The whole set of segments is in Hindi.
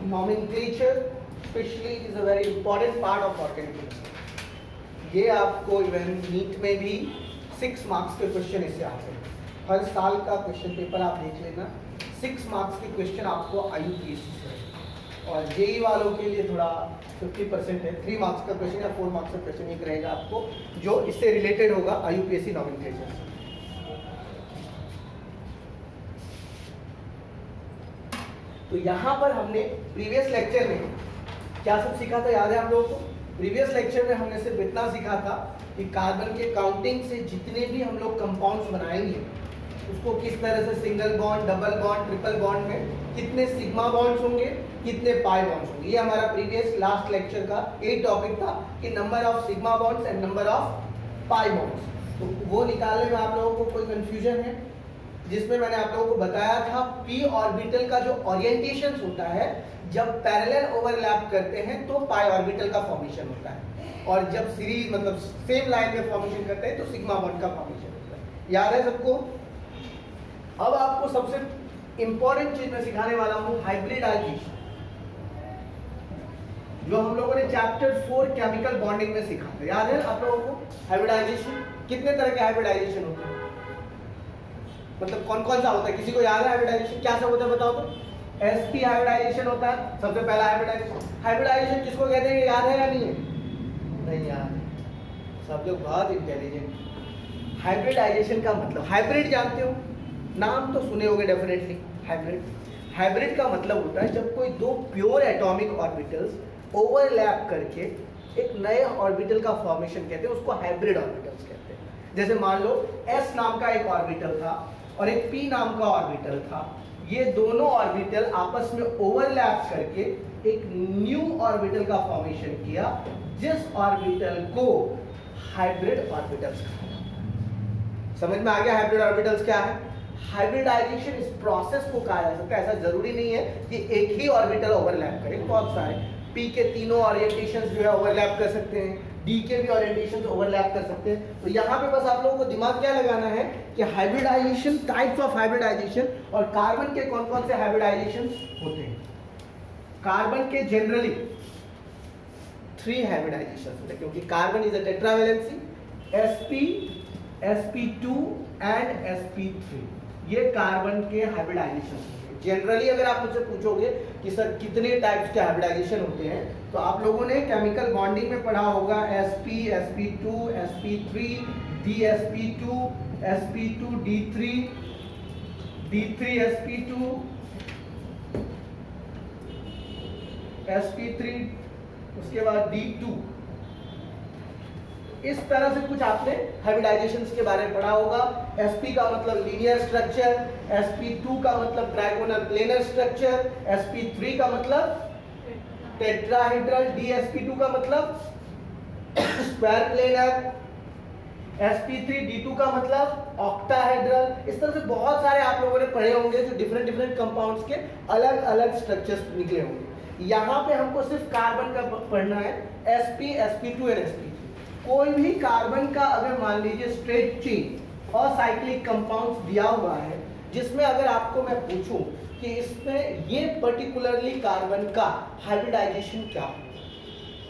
nomenclature especially is a very important part of organic chemistry. ये आपको इवन नीट में भी 6 मार्क्स के क्वेश्चन इससे आते हैं. हर साल का क्वेश्चन पेपर आप देख लेना, 6 मार्क्स के क्वेश्चन आपको IUPAC से, और जेई वालों के लिए थोड़ा 50% है, 3 मार्क्स का क्वेश्चन या 4 मार्क्स का क्वेश्चन एक रहेगा आपको जो इससे रिलेटेड होगा IUPAC नॉमेनक्लेचर से. तो यहाँ पर हमने प्रीवियस लेक्चर में क्या सब सीखा था, याद है आप लोगों को? प्रीवियस लेक्चर में हमने सिर्फ इतना सीखा था कि कार्बन के काउंटिंग से जितने भी हम लोग कंपाउंड्स बनाएंगे उसको किस तरह से single bond, double bond, triple bond में कितने सिग्मा बॉन्ड्स होंगे, कितने पाई बॉन्ड्स होंगे. ये हमारा प्रीवियस लास्ट लेक्चर का एक टॉपिक था कि number of sigma bonds and number of pi bonds. तो वो निकालने में आप लोगों को कोई कंफ्यूजन है? जिसमें मैंने आप लोगों को बताया था पी ऑर्बिटल का जो ओरिएंटेशन होता है, जब पैरेलल ओवरलैप करते हैं तो पाई ऑर्बिटल का फॉर्मेशन होता है, और जब सीरीज मतलब सेम लाइन में फॉर्मेशन करते हैं तो सिग्मा बॉन्ड का फॉर्मेशन होता है. याद है सबको? अब आपको सबसे इंपॉर्टेंट चीज मैं सिखाने वाला हूं, हाइब्रिडाइजेशन, जो हम लोगों ने चैप्टर 4 केमिकल बॉन्डिंग में सीखा था. याद है आप लोगों को? हाइब्रिडाइजेशन कितने तरह के हाइब्रिडाइजेशन होते हैं, मतलब कौन कौन सा होता है? किसी को याद है हाइब्रिडाइजेशन क्या सब होता है? बताओ तो. sp हाइब्रिडाइजेशन होता है सबसे पहला हाइब्रिडाइजेशन. हाइब्रिडाइजेशन किसको कहते हैं, याद है या नहीं है? नहीं याद है. सब लोग बहुत इंटेलिजेंट. हाइब्रिडाइजेशन का मतलब, हाइब्रिड जानते हो, नाम तो सुने होंगे डेफिनेटली. हाइब्रिड का मतलब होता है जब कोई दो प्योर एटॉमिक ऑर्बिटल्स ओवरलैप करके एक नए ऑर्बिटल का फॉर्मेशन कहते हैं, उसको हाइब्रिड ऑर्बिटल्स कहते हैं. जैसे मान लो s नाम का एक ऑर्बिटल था और एक p नाम का ऑर्बिटल था. ये दोनों ऑर्बिटल आपस में ओवरलैप करके एक न्यू ऑर्बिटल का फॉर्मेशन किया, जिस ऑर्बिटल को हाइब्रिड ऑर्बिटल्स कहा. समझ में आ गया हाइब्रिड ऑर्बिटल्स क्या है? हाइब्रिडाइजेशन इस प्रोसेस को कहा जा सकता है. ऐसा जरूरी नहीं है कि एक ही ऑर्बिटल ओवरलैप करे, बहुत सारे p के तीनों ओरिएंटेशंस जो है ओवरलैप कर सकते हैं, d के भी ओरिएंटेशंस ओवरलैप कर सकते हैं. तो यहाँ पे बस आप लोगों को दिमाग क्या लगाना है कि हाइब्रिडाइजेशन, टाइप्स ऑफ हाइब्रिडाइजेशन, और कार्बन के कौन कौन से हाइब्रिडाइजेशन होते हैं. कार्बन के जनरली 3 हाइब्रिडाइजेशन होते हैं, क्योंकि carbon is a tetravalency, sp, sp2 and sp3. ये कार्बन के हाइब्रिडाइजेशन होते हैं. जनरली अगर आप मुझसे पूछोगे कि सर कितने टाइप्स के हाइब्रिडाइजेशन होते हैं, तो आप लोगों ने केमिकल बॉन्डिंग में पढ़ा होगा sp, sp2, sp3, dsp2, sp2, d3, d3, sp2, sp3, उसके बाद d2. इस तरह से कुछ आपने हाइब्रिडाइजेशंस के बारे में पढ़ा होगा. sp का मतलब लीनियर स्ट्रक्चर, sp2 का मतलब ट्राइगोनल प्लेनर स्ट्रक्चर, sp3 का मतलब टेट्राहेड्रल, dsp2 का मतलब स्क्वायर प्लेनर, sp3 d2 का मतलब ऑक्टाहेड्रल. इस तरह से बहुत सारे आप लोगों ने पढ़े होंगे जो डिफरेंट कंपाउंड्स के अलग अलग स्ट्रक्चर्स निकले होंगे. यहाँ पे हमको सिर्फ कार्बन का पढ़ना है, sp, sp2 और sp3. कोई भी कार्बन का अगर मान लीजिए स्ट्रेट चेन और साइक्लिक कंपाउंड्स दिया हुआ है, जिसमें अगर आपको मैं पूछूं कि इसमें ये पर्टिकुलरली कार्बन का हाइब्रिडाइजेशन क्या हो,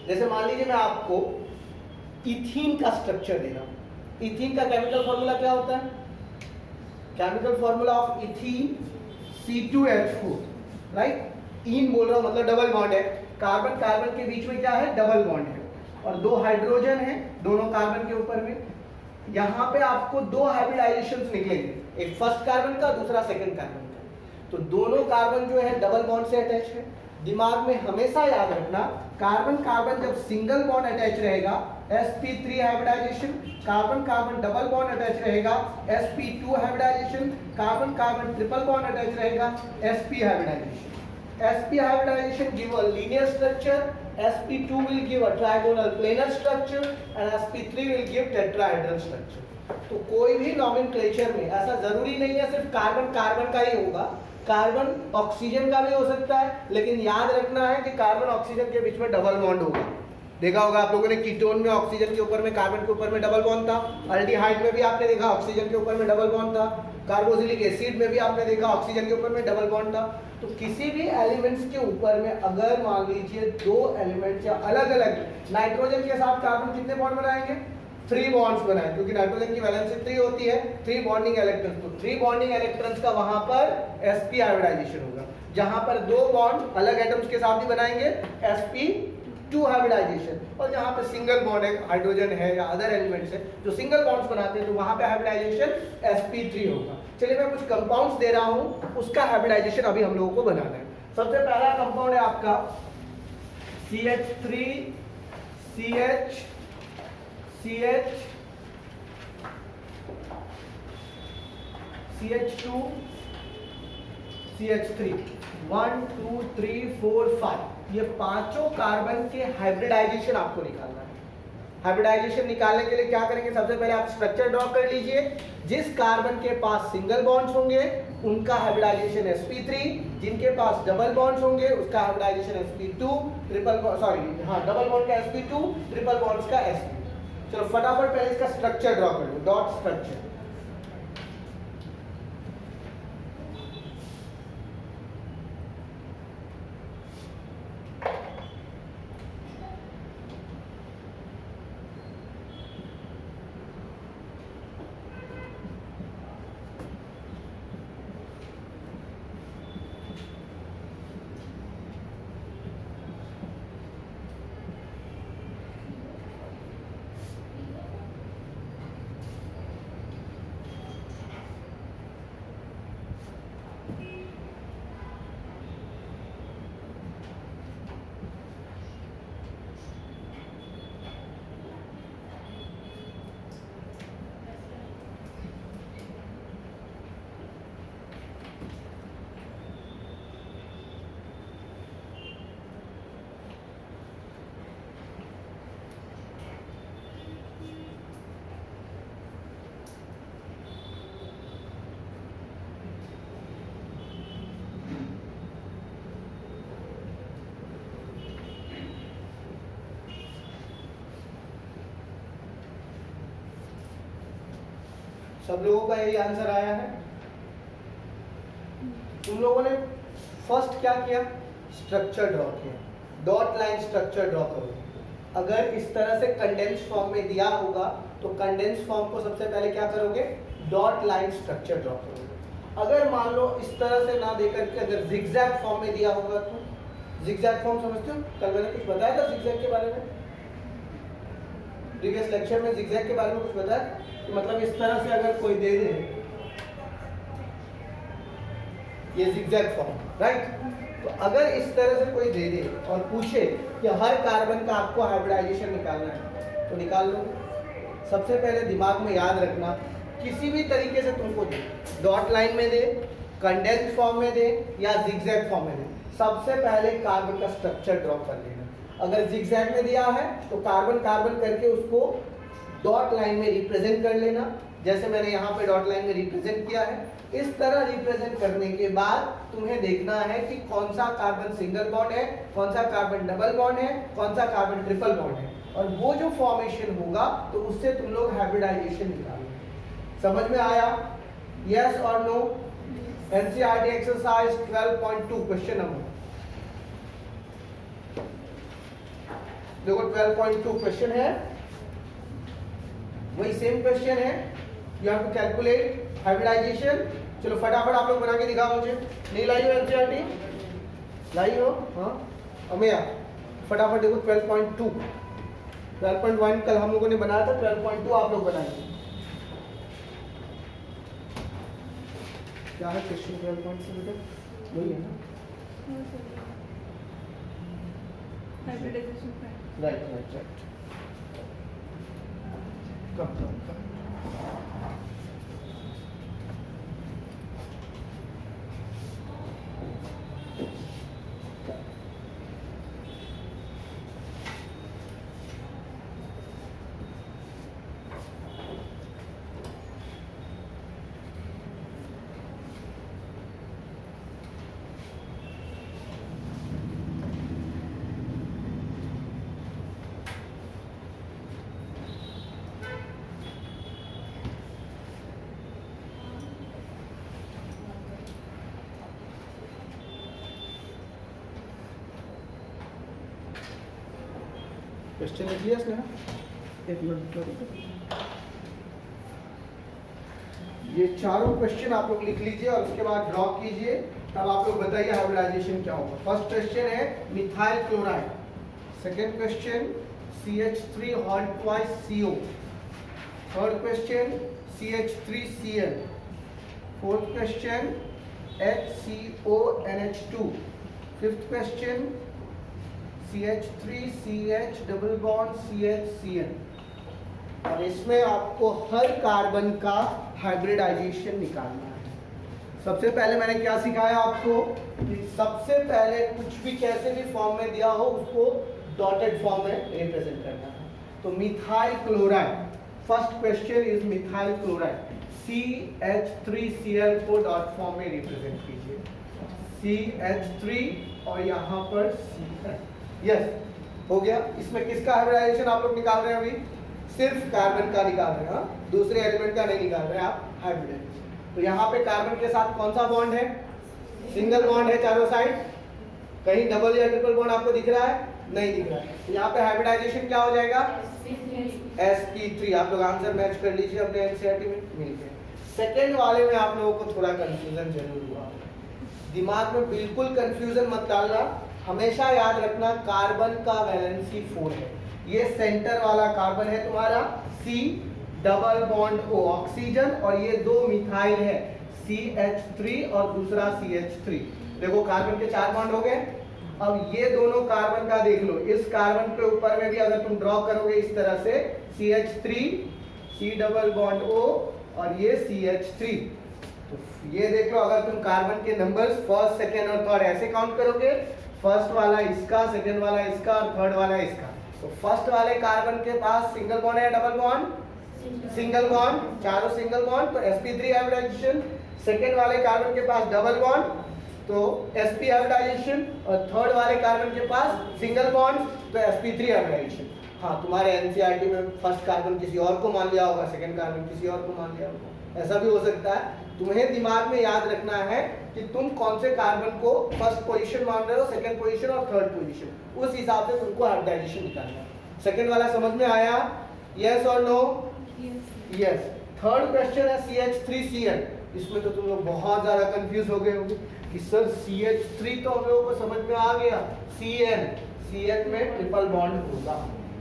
जैसे मान लीजिए मैं आपको इथीन का स्ट्रक्चर दे रहा हूं. इथीन का केमिकल फॉर्मूला क्या होता है? Chemical formula of ethene C2H4, right. इन बोल रहा हूं मतलब डबल बॉन्ड है. कार्बन कार्बन के बीच में क्या है? डबल बॉन्ड है, और 2 हाइड्रोजन है दोनों कार्बन के ऊपर में. यहाँ पे आपको 2 हाइब्रिडाइजेशंस निकलेंगे, एक फर्स्ट कार्बन का, दूसरा सेकंड कार्बन का. तो दोनों कार्बन जो है डबल बॉन्ड से अटैच है. दिमाग में हमेशा याद रखना, कार्बन कार्बन जब सिंगल बॉन्ड अटैच रहेगा sp3 hybridization, carbon carbon double bond attach रहेगा sp2 hybridization, carbon carbon triple bond attach रहेगा sp hybridization. sp hybridization give a linear structure, sp2 will give a trigonal planar structure and sp3 will give tetrahedral structure. तो कोई भी नॉमेनक्लेचर में ऐसा जरूरी नहीं है सिर्फ कार्बन कार्बन का ही होगा, कार्बन ऑक्सीजन का भी हो सकता है, लेकिन याद रखना है कि कार्बन ऑक्सीजन के बीच में डबल बॉन्ड होगा. देखा होगा आप लोगों ने कीटोन में ऑक्सीजन के ऊपर में कार्बन के ऊपर में डबल बॉन्ड था. अल्डिहाइड में भी आपने देखा ऑक्सीजन के ऊपर में डबल बॉन्ड था. कार्बोक्सिलिक एसिड में भी आपने देखा ऑक्सीजन के ऊपर में डबल बॉन्ड था। तो किसी भी एलिमेंट्स के ऊपर में अगर मान लीजिए दो एलिमेंट्स या अलग अलग नाइट्रोजन के साथ कार्बन कितने बॉन्ड बनाएंगे, 3 बॉन्ड्स बनाए, क्योंकि नाइट्रोजन की वैलेंसी 3 होती है, 3 बॉन्डिंग इलेक्ट्रॉन्स। तो 3 बॉन्डिंग इलेक्ट्रॉन्स का वहां पर sp हाइब्रिडाइजेशन होगा। जहां पर दो बॉन्ड अलग एटम्स के साथ भी बनाएंगे sp2 हाइब्रिडाइजेशन, और जहां पे सिंगल बॉन्ड है, हाइड्रोजन है या अदर एलिमेंट्स है जो सिंगल बॉन्ड्स बनाते हैं, तो वहां पे हाइब्रिडाइजेशन sp3 होगा। चलिए मैं कुछ कंपाउंड्स दे रहा हूं, उसका हाइब्रिडाइजेशन अभी हम लोगों को बनाना है। सबसे पहला कंपाउंड है आपका CH3 CH CH CH2 CH3 1 2 3 4 5, ये पांचों कार्बन के हाइब्रिडाइजेशन आपको निकालना है। हाइब्रिडाइजेशन निकालने के लिए क्या करेंगे, सबसे पहले आप स्ट्रक्चर ड्रॉ कर लीजिए। जिस कार्बन के पास सिंगल बॉन्ड्स होंगे उनका हाइब्रिडाइजेशन sp3, जिनके पास डबल बॉन्ड्स होंगे उसका हाइब्रिडाइजेशन sp2, डबल बॉन्ड का sp2, ट्रिपल बॉन्ड्स का sp। चलो फटाफट पहले इसका स्ट्रक्चर ड्रॉ कर लो, डॉट स्ट्रक्चर। सब लोगों का यही आंसर आया है। तुम लोगों ने फर्स्ट क्या किया, स्ट्रक्चर ड्रॉ किया, डॉट लाइन स्ट्रक्चर ड्रॉ करो। अगर इस तरह से कंडेंस फॉर्म में दिया होगा तो कंडेंस फॉर्म को सबसे पहले क्या करोगे, डॉट लाइन स्ट्रक्चर ड्रॉ करोगे। अगर मान लो इस तरह से ना देकर के अगर जिगजैग फॉर्म में दिया होगा तो, जिगजैग फॉर्म समझते हो, कल मैंने कुछ बताया था जिगजैग के बारे में, प्रीवियस लेक्चर में जिगजैग के बारे में कुछ बताया। मतलब इस तरह से अगर कोई दे दे ये जिगजैग फॉर्म, राइट। तो अगर इस तरह से कोई दे दे और पूछे कि हर कार्बन का आपको हाइब्रिडाइजेशन निकालना है तो निकाल लो। सबसे पहले दिमाग में याद रखना, किसी भी तरीके से तुमको दे, डॉट लाइन में दे, कंडेंस फॉर्म में दे या जिगजैग फॉर्म में दे, सबसे पहले कार्बन का स्ट्रक्चर ड्रॉ कर लेना। अगर जिगजैग में दिया है तो कार्बन कार्बन करके उसको डॉट लाइन में रिप्रेजेंट कर लेना, जैसे मैंने यहाँ पे डॉट लाइन में रिप्रेजेंट किया है। इस तरह रिप्रेजेंट करने के बाद तुम्हें देखना है कि कौन सा कार्बन सिंगल बॉन्ड है, कौन सा कार्बन डबल बॉन्ड है, कौन सा कार्बन ट्रिपल बॉन्ड है, और वो जो फॉर्मेशन होगा तो उससे तुम लोग हाइब्रिडाइजेशन निकालोगे। समझ में आया? यस और no? NCERT exercise 12.2 question number, देखो 12.2 क्वेश्चन है, वही सेम क्वेश्चन है। You have to calculate hybridization. चलो फटाफट आप लोग बना के दिखाओ मुझे। नहीं लाई हो एनसीईआरटी? लाई हो? हाँ अमेया फटाफट देखो 12.2, 12.1 कल हम लोगों ने बनाया था, 12.2 आप लोग बनाएंगे। क्या है क्वेश्चन 12.2 बेटा? वही है ना, हाइब्रिडाइजेशन। Right right right. कम क्वेश्चन लिख लिया इसने? एक मिनट, ये चारों क्वेश्चन आप लोग लिख लीजिए और उसके बाद ड्रॉ कीजिए, तब आप लोग बताइए हाइब्रिडाइजेशन क्या होगा। फर्स्ट क्वेश्चन है methyl chloride, second question CH3 hot twice CO, third question CH3Cl, fourth question HCONH2, fifth question CH3CH double bond CHCl। और इसमें आपको हर कार्बन का हाइब्रिडाइजेशन निकालना है। सबसे पहले मैंने क्या सिखाया आपको कि सबसे पहले कुछ भी कैसे भी फॉर्म में दिया हो उसको डॉटेड फॉर्म में रिप्रेजेंट करना है। तो methyl chloride, first question is methyl chloride, CH3Cl co dot form में रिप्रेजेंट कीजिए, CH3 और यहाँ पर CH। यस, हो गया। इसमें किसका हाइब्रिडाइजेशन आप लोग निकाल रहे हैं? अभी सिर्फ कार्बन का निकाल रहे हैं, हाँ? दूसरे एलिमेंट का नहीं निकाल रहे हैं आप हाइब्रिडाइजेशन। तो यहाँ पे कार्बन के साथ कौन सा बॉन्ड है? सिंगल बॉन्ड है चारों साइड। कहीं डबल या ट्रिपल बॉन्ड आपको दिख रहा है? नहीं दिख रहा है। तो यहाँ पे हाइब्रिडाइजेशन क्या हो जाएगा? sp3। आप लोग आंसर मैच कर लीजिए अपने एनसीईआरटी में, मिल गए। सेकेंड वाले में आप लोगों को थोड़ा कंफ्यूजन जरूर हुआ, दिमाग में बिल्कुल कंफ्यूजन मत डालना। हमेशा याद रखना कार्बन का वैलेंसी 4 है। ये सेंटर वाला कार्बन है तुम्हारा C double bond O oxygen, और ये दो मिथाइल है CH3 और दूसरा CH3। देखो कार्बन के 4 बॉन्ड हो गए। अब ये दोनों कार्बन का देख लो, इस कार्बन के ऊपर में भी अगर तुम ड्रॉ करोगे इस तरह से CH3 C double bond O और ये CH3, तो ये देख लो अगर तुम कार्बन के नंबर्स फर्स्ट सेकेंड और थर्ड ऐसे काउंट करोगे, फर्स्ट वाला इसका, सेकेंड वाला इसका और थर्ड वाला इसका, तो फर्स्ट वाले कार्बन के पास सिंगल बॉन्ड है, डबल बॉन्ड, सिंगल बॉन्ड, चारों सिंगल बॉन्ड, तो sp3 हाइब्रिडाइजेशन। सेकेंड वाले कार्बन के पास डबल बॉन्ड, तो sp हाइब्रिडाइजेशन, और थर्ड वाले कार्बन के पास सिंगल बॉन्ड, तो sp3 हाइब्रिडाइजेशन। हाँ, तुम्हारे एनसीईआरटी में फर्स्ट कार्बन किसी और को मान लिया होगा, सेकेंड कार्बन किसी और को मान लिया होगा, ऐसा भी हो सकता है। तुम्हें दिमाग में याद रखना है कि तुम कौन से कार्बन को फर्स्ट पोजीशन मान रहे हो, सेकंड पोजीशन और थर्ड पोजीशन, उस हिसाब से तुमको हाइब्रिडाइजेशन निकालना है। सेकंड वाला समझ में आया? यस और नो? यस। थर्ड क्वेश्चन है CH3Cl। इसमें तो तुम लोग बहुत ज्यादा कंफ्यूज हो गए होंगे कि सर CH3 तो हम लोगों को समझ में आ गया, Cl में ट्रिपल बॉन्ड होगा,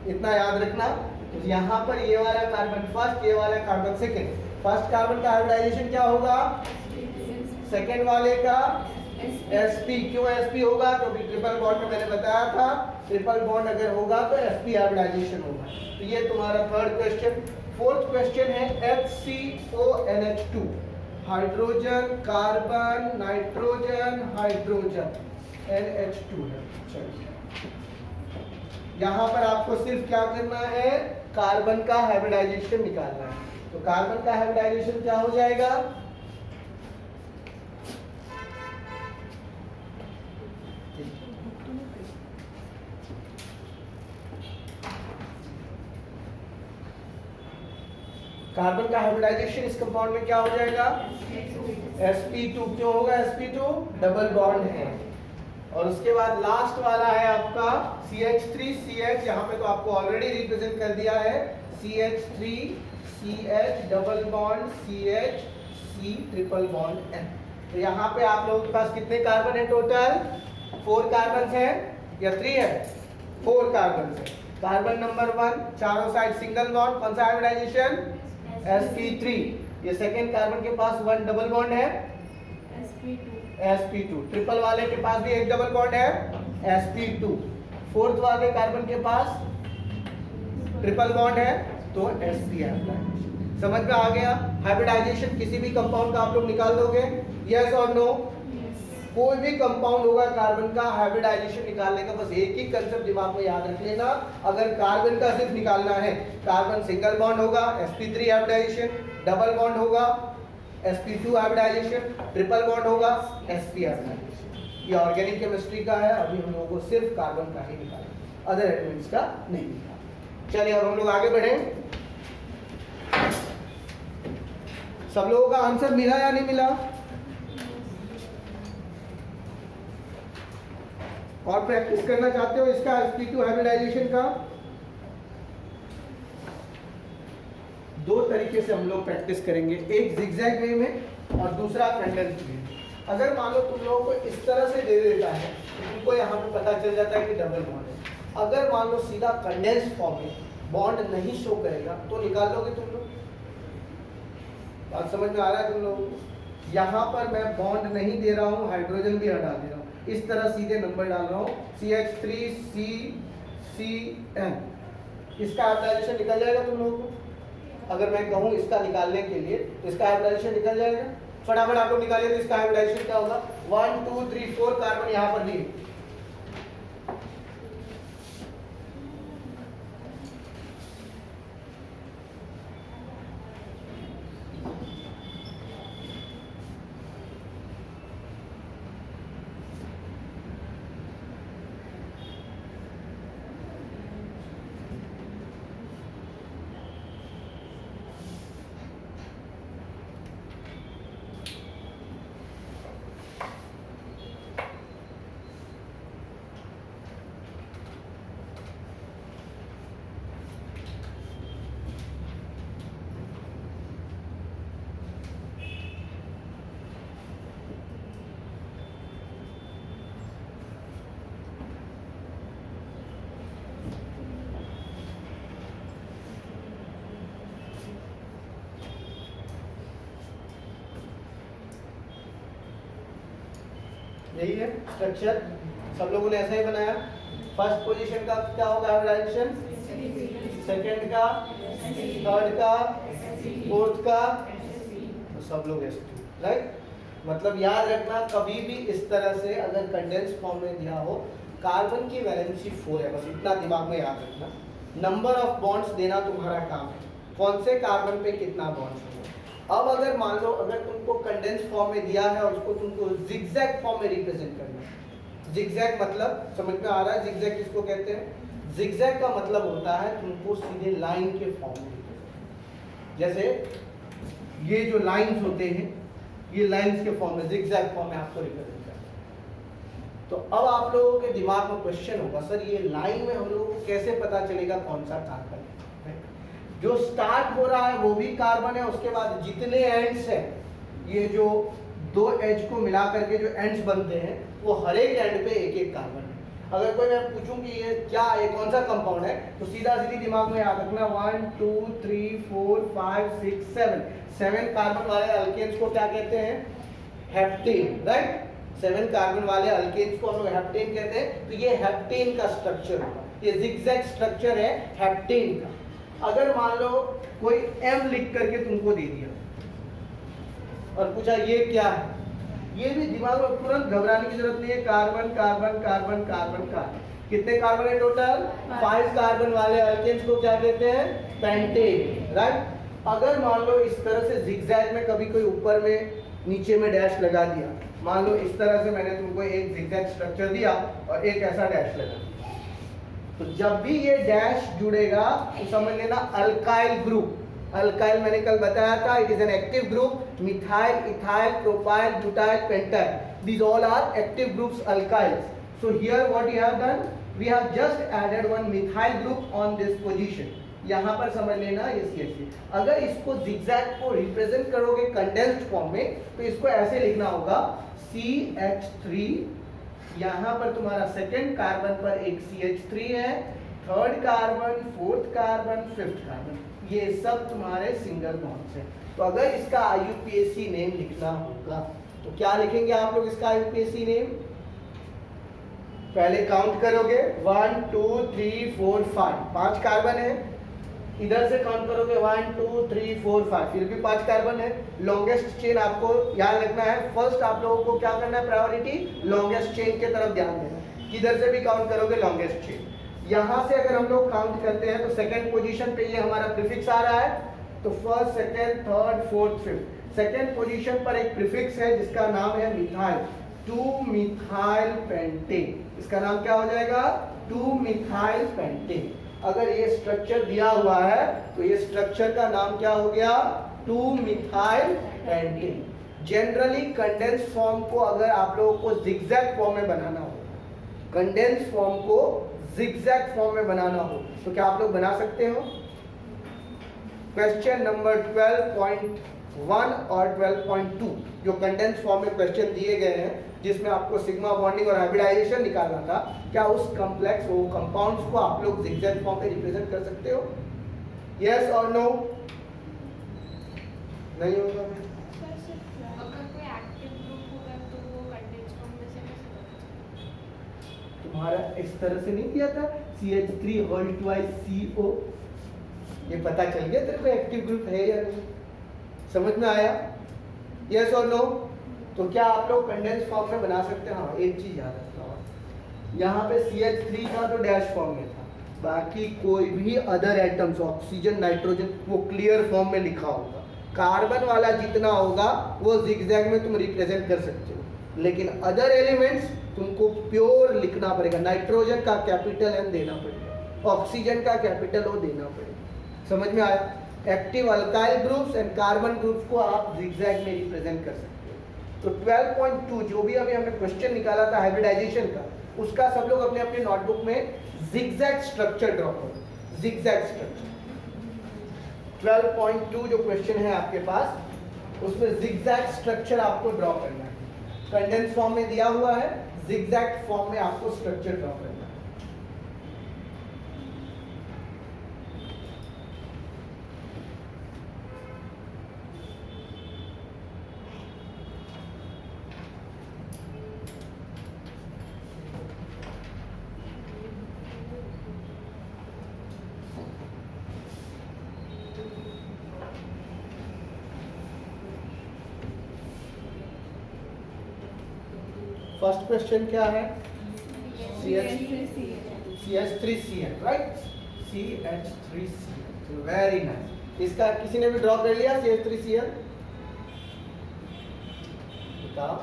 इतना याद रखना। तो यहाँ पर ये वाला कार्बन फर्स्ट, ये वाला कार्बन सेकंड। फर्स्ट कार्बन का हाइब्रिडाइजेशन क्या होगा? सेकेंड वाले का sp। क्यों sp होगा? क्योंकि ट्रिपल बॉन्ड में मैंने बताया था, ट्रिपल बॉन्ड अगर होगा तो sp हाइब्रिडाइजेशन होगा। तो ये तुम्हारा थर्ड क्वेश्चन। फोर्थ क्वेश्चन है HCONH2, hydrogen, carbon, nitrogen, hydrogen, NH2 है। चलिए, यहाँ पर आपको सिर्फ क्या करना है? कार्बन का हाइब्रिडाइजेशन निकालना है। तो कार्बन का हाइब्रिडाइजेशन क्या हो जाएगा? कार्बन का हाइब्रिडाइजेशन इस कंपाउंड में क्या हो जाएगा? sp2। क्यों होगा sp2? डबल बॉन्ड है। और उसके बाद लास्ट वाला है आपका CH3CH, यहाँ पे तो आपको ऑलरेडी रिप्रेजेंट कर दिया है, CH3CH double bond CH C triple bond N। तो यहाँ पे आप लोगों के पास कितने कार्बन है टोटल? 4 कार्बन है या 3 है? 4 कार्बन है। कार्बन नंबर 1 चारों साइड सिंगल बॉन्ड, कौन सा हाइब्रिडाइजेशन? sp3। ये सेकेंड कार्बन के पास 1 डबल बॉन्ड है, sp2। ट्रिपल वाले के पास भी एक डबल बॉन्ड है, sp2। फोर्थ वाले कार्बन के पास ट्रिपल बॉन्ड है, तो sp है। समझ में आ गया? हाइब्रिडाइजेशन किसी भी कंपाउंड का आप लोग निकाल दोगे, यस और नो? कोई भी कंपाउंड होगा कार्बन का, हाइब्रिडाइजेशन निकालने का बस एक ही कंसेप्ट दिमाग में याद रख लेना। अगर कार्बन का सिर्फ निकालना है, कार्बन सिंगल बॉन्ड होगा, sp3 हाइब्रिडाइजेशन, डबल बॉन्ड होगा, sp2 हाइब्रिडाइजेशन, ट्रिपल बॉन्ड होगा, sp हाइब्रिडाइजेशन। ये ऑर्गेनिक केमिस्ट्री का है, अभी हम लोगों को सिर्फ कार्बन का ही निकालना, अदर एलिमेंट्स का नहीं निकालना। चलिए अब हम लोग आगे बढ़ें। सब लोगों का आंसर मिला या नहीं मिला? और प्रैक्टिस करना चाहते हो इसका sp2 हाइब्रिडाइजेशन का? तरीके से हम लोग प्रैक्टिस करेंगे, एक जिगजैग वे में और दूसरा कंडेंस वे में। अगर मान लो तुम लोगों को इस तरह से दे देता है तो तुमको यहाँ पे पता चल जाता है कि डबल बॉन्ड है। अगर मान लो सीधा कंडेंस फॉर्म में बॉन्ड नहीं शो करेगा तो निकाल लोगे तुम लोग? बात समझ में आ रहा है तुम लोगों को? यहाँ पर मैं बॉन्ड नहीं दे रहा हूँ, हाइड्रोजन भी हटा दे रहा हूँ, इस तरह सीधे नंबर डाल रहा हूँ CH3CCN। इसका हाइब्रिडाइजेशन निकल जाएगा तुम लोगों को। अगर मैं कहूँ इसका निकालने के लिए तो इसका हाइब्रिडाइजेशन निकल जाएगा। फटाफट आप लोग निकालिए तो इसका हाइब्रिडाइजेशन क्या होगा? 1 2 3 4 कार्बन यहाँ पर लिए। यही है स्ट्रक्चर, सब लोगों ने ऐसा ही बनाया। फर्स्ट पोजीशन का क्या होगा हाइब्रिडाइजेशन, सेकंड का, थर्ड का, फोर्थ का, तो सब लोग ऐसे, राइट। मतलब याद रखना कभी भी इस तरह से अगर कंडेंस फॉर्म में दिया हो, कार्बन की वैलेंसी 4 है, बस इतना दिमाग में याद रखना। नंबर ऑफ बॉन्ड्स देना तुम्हारा काम है, कौन से कार्बन पे कितना बॉन्ड्स हो। अब अगर मान लो अगर तुमको कंडेंस फॉर्म में दिया है और उसको तुमको जिगजैग फॉर्म में रिप्रेजेंट करना है। जिगजैग मतलब समझ में आ रहा है जिगजैग किसको कहते हैं? जिगजैग का मतलब होता है तुमको सीधे लाइन के फॉर्म में, जैसे ये जो लाइंस होते हैं ये लाइंस के फॉर्म में, जिगजैग फॉर्म में आपको रिप्रेजेंट करना है। तो अब आप लोगों के दिमाग में क्वेश्चन होगा, सर ये लाइन में हम लोगों को कैसे पता चलेगा कौन सा कार्बन है? जो स्टार्ट हो रहा है वो भी कार्बन है, उसके बाद जितने एंड्स हैं, ये जो दो एज को मिला करके जो एंड्स बनते हैं वो हर एक एंड पे एक एक कार्बन है। अगर कोई मैं पूछूं कि ये क्या है, कौन सा कंपाउंड है, तो सीधा सीधी दिमाग में याद रखना 1 2 3 4 5 6 7 कार्बन वाले अल्केन्स को क्या कहते हैं? Heptane, right. 7 कार्बन वाले अल्केन्स को हम लोग हेप्टेन कहते हैं। तो ये हेप्टेन का स्ट्रक्चर होगा, ये जिगजैग स्ट्रक्चर है हेप्टेन का। अगर मान लो कोई M लिख करके तुमको दे दिया और पूछा ये क्या है, ये भी दिमाग में तुरंत घबराने की जरूरत नहीं है। Carbon carbon carbon carbon carbon, कितने कार्बन है टोटल? 5 कार्बन वाले अल्केन्स को क्या कहते हैं? Pentane, right. अगर मान लो इस तरह से जिगजैग में कभी कोई ऊपर में नीचे में डैश लगा दिया, मान लो इस तरह से मैंने तुमको एक जिगजैग स्ट्रक्चर दिया और एक ऐसा डैश लगा, तो जब भी ये डैश जुड़ेगा तो समझ लेना अल्काइल ग्रुप। अल्काइल मैंने कल बताया था, it is an active group. Methyl, ethyl, propyl, butyl, pentyl, these all are active groups alkyls. So here what we have done, we have just added one methyl group on this position. यहाँ पर समझ लेना ये CH3। अगर इसको जिगजैग को रिप्रेजेंट करोगे कंडेंस्ड फॉर्म में तो इसको ऐसे लिखना होगा CH3। यहाँ पर तुम्हारा सेकेंड कार्बन पर एक CH3 है, third carbon, fourth carbon, fifth carbon, ये सब तुम्हारे सिंगल बॉन्ड्स हैं। तो अगर इसका IUPAC नेम लिखना होगा तो क्या लिखेंगे आप लोग इसका IUPAC नेम? पहले काउंट करोगे 1 2 3 4 5 कार्बन है, इधर से काउंट करोगे 1 2 3 4 5, फिर भी 5 कार्बन है। लॉन्गेस्ट चेन आपको याद रखना है, फर्स्ट आप लोगों को क्या करना है? प्रायोरिटी लॉन्गेस्ट चेन के तरफ ध्यान देना। किधर से भी काउंट करोगे लॉन्गेस्ट चेन। यहाँ से अगर हम लोग काउंट करते हैं तो सेकंड पोजीशन पे ये हमारा प्रीफिक्स आ रहा है, तो first second third fourth fifth. Second position पर एक प्रीफिक्स है जिसका नाम है मिथाइल, 2 मिथाइल पेंटेन। इसका नाम क्या हो जाएगा? 2 मिथाइल पेंटेन। अगर ये स्ट्रक्चर दिया हुआ है तो ये स्ट्रक्चर का नाम क्या हो गया? 2 methyl pentane. Generally condense form को अगर आप लोगों को जिगजैग फॉर्म में बनाना हो, कंडेंस फॉर्म को जिगजैग फॉर्म में बनाना हो तो क्या आप लोग बना सकते हो? क्वेश्चन नंबर 12.1 और 12.2 जो कंडेंस फॉर्म में क्वेश्चन दिए गए हैं, जिसमें आपको सिग्मा बॉन्डिंग और हाइब्रिडाइजेशन निकालना था, क्या उस कॉम्प्लेक्स वो कंपाउंड्स को आप लोग जिगजैग फॉर्म में रिप्रेजेंट कर सकते हो? यस और नो? नहीं होगा? अगर कोई एक्टिव ग्रुप होगा तो वो कंडेंस फॉर्म में से कैसे बनेगा? तुम्हारा इस तरह से नहीं किया था CH3 होल ट्वाइस CO? ये पता चल गया तेरे को एक्टिव ग्रुप है या नहीं? समझ में आया? यस और नो? तो क्या आप लोग कंडेंस फॉर्म में बना सकते हैं? हाँ, एक चीज याद रखना, यहाँ पे CH3 था तो डैश फॉर्म में था, बाकी कोई भी अदर एटम्स ऑक्सीजन नाइट्रोजन वो क्लियर फॉर्म में लिखा होगा। कार्बन वाला जितना होगा वो जिगजैग में तुम रिप्रेजेंट कर सकते हो, लेकिन अदर एलिमेंट्स तुमको प्योर लिखना पड़ेगा। नाइट्रोजन का कैपिटल N देना पड़ेगा, ऑक्सीजन का कैपिटल O देना पड़ेगा। समझ में आया? Active alkyl groups and carbon groups को आप जिगजैग में रिप्रेजेंट कर सकते हो। तो 12.2 जो भी अभी हमने क्वेश्चन निकाला था हाइब्रिडाइजेशन का, उसका सब लोग अपने अपने नोटबुक में जिगजैग स्ट्रक्चर ड्रॉ करो। जिगजैग स्ट्रक्चर 12.2 जो क्वेश्चन है आपके पास, उसमें जिगजैग स्ट्रक्चर आपको ड्रॉ करना है। कंडेंस फॉर्म में दिया हुआ है, जिगजैग फॉर्म में आपको स्ट्रक्चर ड्रॉ करना है। फर्स्ट क्वेश्चन क्या है? CH3Cl, right? CH3Cl, very nice. इसका किसी ने भी ड्रॉ कर लिया CH3Cl? बताओ,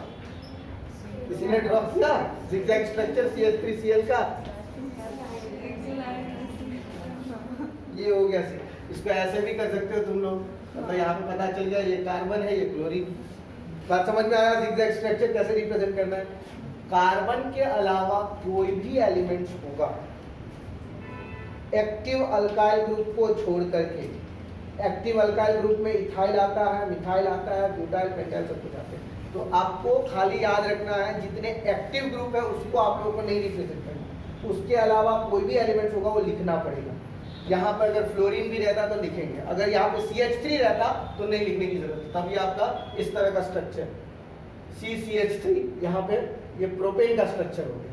किसी ने ड्रॉ किया जिगजैग स्ट्रक्चर CH3Cl का? ये हो गया सी। इसको ऐसे भी कर सकते हो तुम लोग, मतलब यहाँ पे पता चल गया ये कार्बन है, ये क्लोरीन। बात समझ में आया? जिगजैग स्ट्रक्चर कैसे रिप्रेजेंट करना है? कार्बन के अलावा कोई भी एलिमेंट्स होगा एक्टिव अल्काइल ग्रुप को छोड़ करके, एक्टिव अल्काइल ग्रुप में इथाइल आता है, मिथाइल आता है, ब्यूटाइल, पेंटाइल सब कुछ आते हैं। तो आपको खाली याद रखना है जितने एक्टिव ग्रुप है उसको आप लोगों को नहीं रिप्रेजेंट करना, उसके अलावा कोई भी एलिमेंट्स होगा वो लिखना पड़ेगा। यहाँ पर अगर फ्लोरीन भी रहता तो लिखेंगे, अगर यहाँ पे CH3 रहता तो नहीं लिखने की जरूरत, तभी आपका इस तरह का स्ट्रक्चर CCH3, यहाँ पे ये प्रोपेन का स्ट्रक्चर हो गया।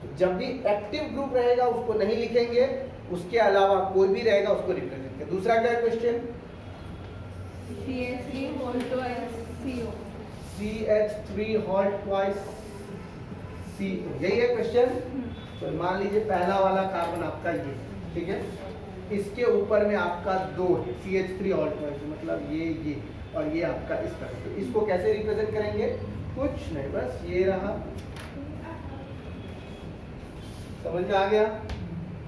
तो जब भी एक्टिव ग्रुप रहेगा उसको नहीं लिखेंगे, उसके अलावा कोई भी रहेगा उसको रिप्रेजेंट करें। दूसरा क्या question? CH3 whole twice CO। CH3 whole twice CO, यही है क्वेश्चन। तो मान लीजिए पहला वाला कार्बन आपका ये, ठीक है, इसके ऊपर में आपका 2 CH3 होल ट्वाइस, मतलब ये और ये आपका इस तरह। तो इसको कैसे रिप्रेजेंट करेंगे? कुछ नहीं, बस ये रहा। समझ में आ गया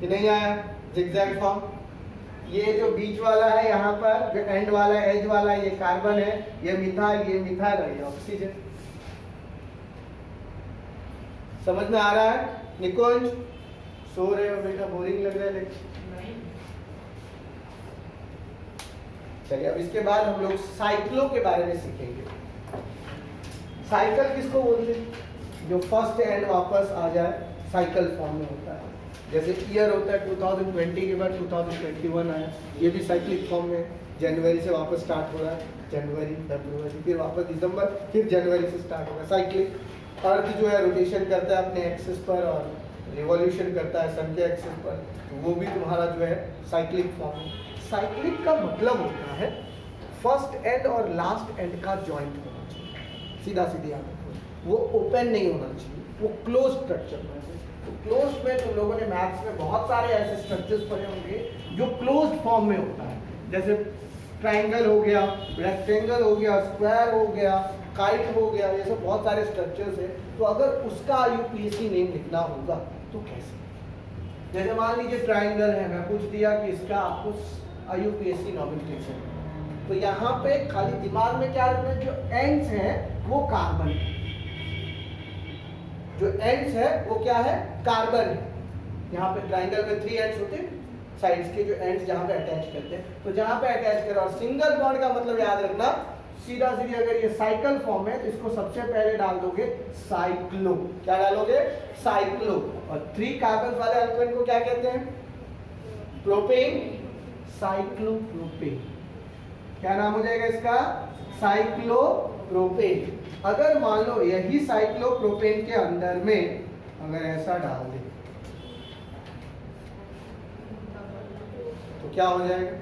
कि नहीं आया? Zigzag form. ये जो बीच वाला है यहाँ पर, जो एंड वाला एज वाला, ये कार्बन है, ये मिथाइल, ये मिथाइल है, ये ऑक्सीजन। समझ में आ रहा है? निकुंज सो रहे हो बेटा? बोरिंग लग रहा है लेक्चर? चलिए, अब इसके बाद हम लोग साइक्लो के बारे में सीखेंगे। साइकिल किसको बोलते हैं? जो फर्स्ट एंड वापस आ जाए, साइकिल फॉर्म में होता है। जैसे ईयर होता है 2020 के बाद 2021 आया, ये भी साइक्लिक फॉर्म में, जनवरी से वापस स्टार्ट हो रहा है, जनवरी, फरवरी, फिर वापस दिसंबर, फिर जनवरी से स्टार्ट होगा। साइक्लिक। अर्थ जो है रोटेशन करता है अपने एक्सिस पर और रिवॉल्यूशन करता है सन के एक्सिस पर, तो वो भी तुम्हारा जो है साइक्लिक फॉर्म है। साइक्लिक का मतलब होता है फर्स्ट एंड और लास्ट एंड का जॉइंट होना चाहिए, सीधा सीधी याद रखो। वो ओपन नहीं होना चाहिए, वो क्लोज स्ट्रक्चर होना चाहिए। तो क्लोज में तुम लोगों ने मैथ्स में बहुत सारे ऐसे स्ट्रक्चर्स पढ़े होंगे जो क्लोज फॉर्म में होता है, जैसे ट्राइंगल हो गया, रेक्टेंगल हो गया, स्क्वायर हो गया, काइट हो गया, ये सब बहुत सारे स्ट्रक्चर्स है। तो अगर उसका IUPAC नेम लिखना होगा तो कैसे? जैसे मान लीजिए ट्राइंगल है, मैं पूछ दिया कि इसका आपको IUPAC नॉमेनक्लेचर, तो यहाँ पे खाली दिमाग में क्या रखना है? जो एंड्स हैं वो कार्बन है, जो एंड्स है वो क्या है? कार्बन है। यहाँ पे ट्राइंगल में 3 एंड्स होते हैं, साइड्स के जो एंड्स जहाँ पे अटैच करते हैं, तो जहाँ पे अटैच करो। और सिंगल बॉन्ड का मतलब याद रखना, सीधा सीधी अगर ये साइकिल फॉर्म है तो इसको सबसे पहले डाल दोगे साइक्लो। क्या डालोगे? साइक्लो। और 3 कार्बन वाले अल्कोहल को क्या कहते हैं? Propane, cyclopropane. क्या नाम हो जाएगा इसका? साइक्लोप्रोपेन। अगर मान लो यही साइक्लोप्रोपेन के अंदर में अगर ऐसा डाल दे तो क्या हो जाएगा?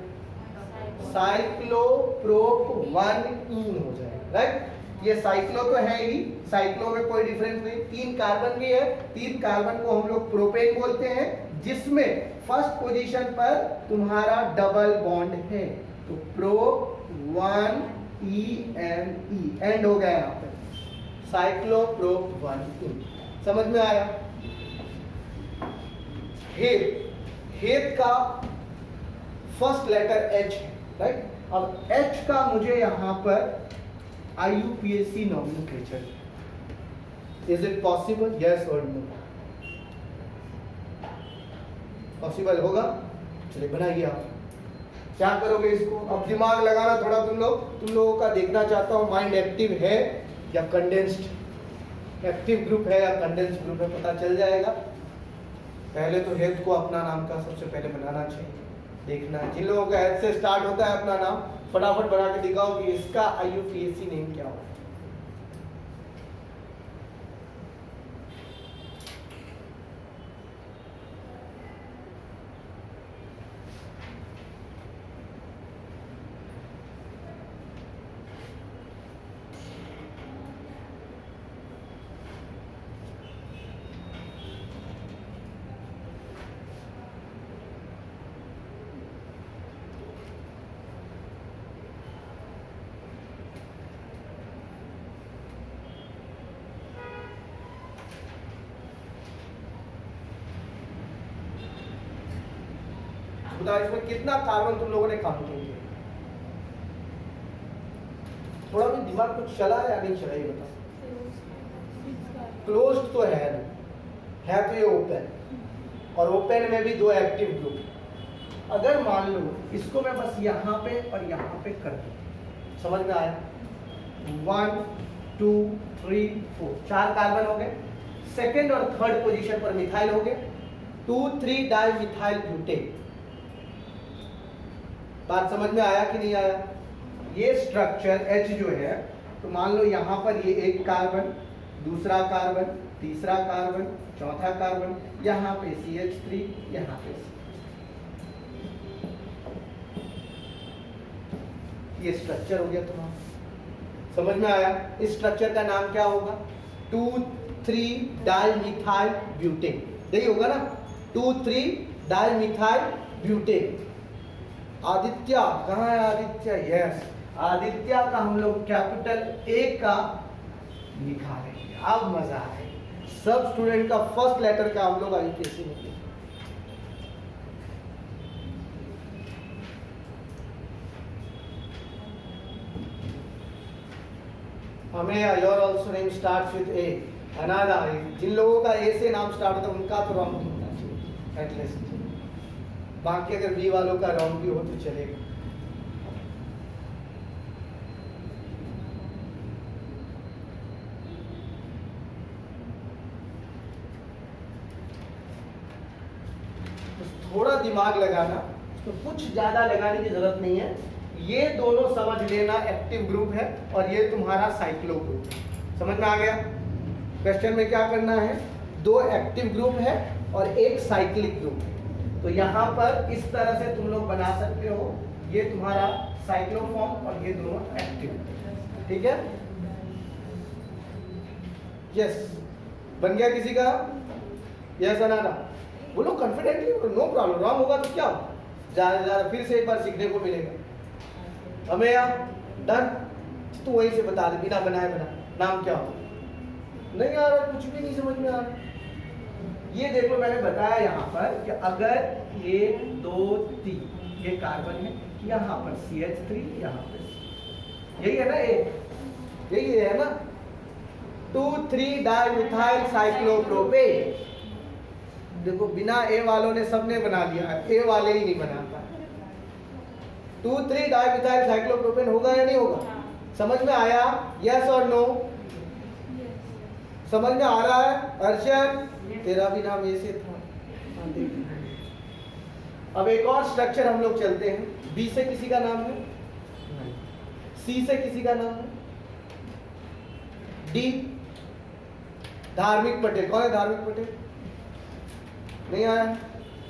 साइक्लोप्रोप 1इन हो जाएगा, राइट। ये साइक्लो तो है ही, साइक्लो में कोई डिफरेंस नहीं, 3 कार्बन भी है, 3 कार्बन को हम लोग प्रोपेन बोलते हैं, जिसमें फर्स्ट पोजीशन पर तुम्हारा डबल बॉन्ड है, तो प्रो 1 एंड हो गया यहाँ पे, साइक्लोप्रोप 1इन। समझ में आया? हेथ का फर्स्ट लेटर H है, राइट। अब H का मुझे यहां पर IUPAC nomenclature, is it possible? Yes और नो? पॉसिबल होगा? चलिए बनाइए। आप क्या करोगे इसको? अब दिमाग लगाना थोड़ा तुम लोगों का देखना चाहता हूं, माइंड एक्टिव है या कंडेंस्ड? एक्टिव ग्रुप है या कंडेंस्ड ग्रुप है पता चल जाएगा। पहले तो हेड को अपना नाम का सबसे पहले बनाना चाहिए। देखना जिन लोगों का हेड से स्टार्ट होता है अपना नाम फटाफट बना के दिखाओ कि इसका IUPAC नेम क्या होगा। बताओ इसमें कितना कार्बन तुम लोगों ने काउंट किया? थोड़ा भी दिमाग कुछ चला या नहीं चला, ये बताओ। क्लोज्ड तो है नहीं, है तो ये ओपन, और ओपन में भी 2 एक्टिव ग्रुप। अगर मान लो इसको मैं बस यहाँ पे और यहाँ पे कर दूं, समझ में आया? 1 2 3 4 4 कार्बन हो गए, सेकेंड और थर्ड पोजीशन पर मिथाइल हो गए, 2,3 डाई मिथाइल ब्यूटेन। बात समझ में आया कि नहीं आया? ये स्ट्रक्चर H जो है, तो मान लो यहाँ पर ये एक कार्बन, दूसरा कार्बन, तीसरा कार्बन, चौथा कार्बन, यहाँ पे CH3, यहाँ पे ये स्ट्रक्चर हो गया तुम्हारा। समझ में आया? इस स्ट्रक्चर का नाम क्या होगा? 2,3 डाई मिथाइल ब्यूटेन, यही होगा ना? 2,3 डाई मिथाइल ब्यूटेन। आदित्य कहाँ है? आदित्य, यस, आदित्य का हम लोग कैपिटल A का लिखा रहे हैं। अब मजा है, सब स्टूडेंट का फर्स्ट लेटर का हम लोग IUPAC में लिखें। हमें your also name start with A। अनादा, जिन लोगों का A से नाम स्टार्ट होता है उनका तो रॉन्ग होना चाहिए एटलीस्ट, बाकी अगर B वालों का रॉन्ग भी हो तो चलेगा। तो थोड़ा दिमाग लगाना, तो कुछ ज्यादा लगाने की जरूरत नहीं है। ये दोनों समझ लेना एक्टिव ग्रुप है और ये तुम्हारा साइक्लो ग्रुप है। समझ में आ गया? क्वेश्चन में क्या करना है? 2 एक्टिव ग्रुप है और एक साइक्लिक ग्रुप है। तो यहाँ पर इस तरह से तुम लोग बना सकते हो, ये तुम्हारा साइक्लोफॉर्म और ये दोनों एक्टिव, ठीक है? यस, बन गया किसी का? यस अनाना, बोलो कॉन्फिडेंटली, नो प्रॉब्लम। रॉन्ग होगा तो क्या, ज्यादा फिर से एक बार सीखने को मिलेगा। हमें यहाँ डन, तू वहीं से बता दे बिना बनाए बना, नाम क्या हो? नहीं आ रहा, कुछ भी नहीं समझ में आ रहा। ये देखो मैंने बताया यहाँ पर कि अगर 1 2 3 ये कार्बन है, यहाँ पर CH3, यहाँ पर यही है ना, यही है ना, 2,3 डाई मिथाइल साइक्लोप्रोपेन। देखो बिना ए वालों ने सबने बना लिया है, ए वाले ही नहीं बना पाए। 2,3 डाइमिथाइल साइक्लोप्रोपेन होगा या नहीं होगा? समझ में आया? यस और नो? समझ में आ रहा है? अर्शद तेरा भी नाम ए से था। हाँ, देख। अब एक और स्ट्रक्चर हम लोग चलते हैं। बी से किसी का नाम है? सी से किसी का नाम है? डी धार्मिक पटेल। कौन है धार्मिक पटेल? नहीं आया?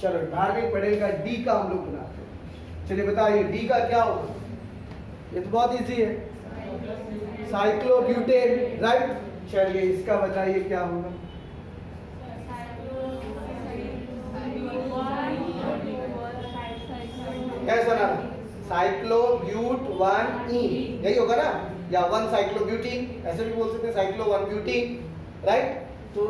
चलो धार्मिक पटेल का डी का हम लोग बनाते हैं। चलिए बताइए डी का क्या होगा? ये तो बहुत इजी है, साइक्लोब्यूटेन, राइट। चलिए इसका बताइए क्या होगा? कैसा ना? साइक्लोब्यूट 1E, यही होगा ना? या 1 साइक्लोब्यूटीन, ऐसे भी बोल सकते हैं, साइक्लो 1 ब्यूटीन, राइट। तो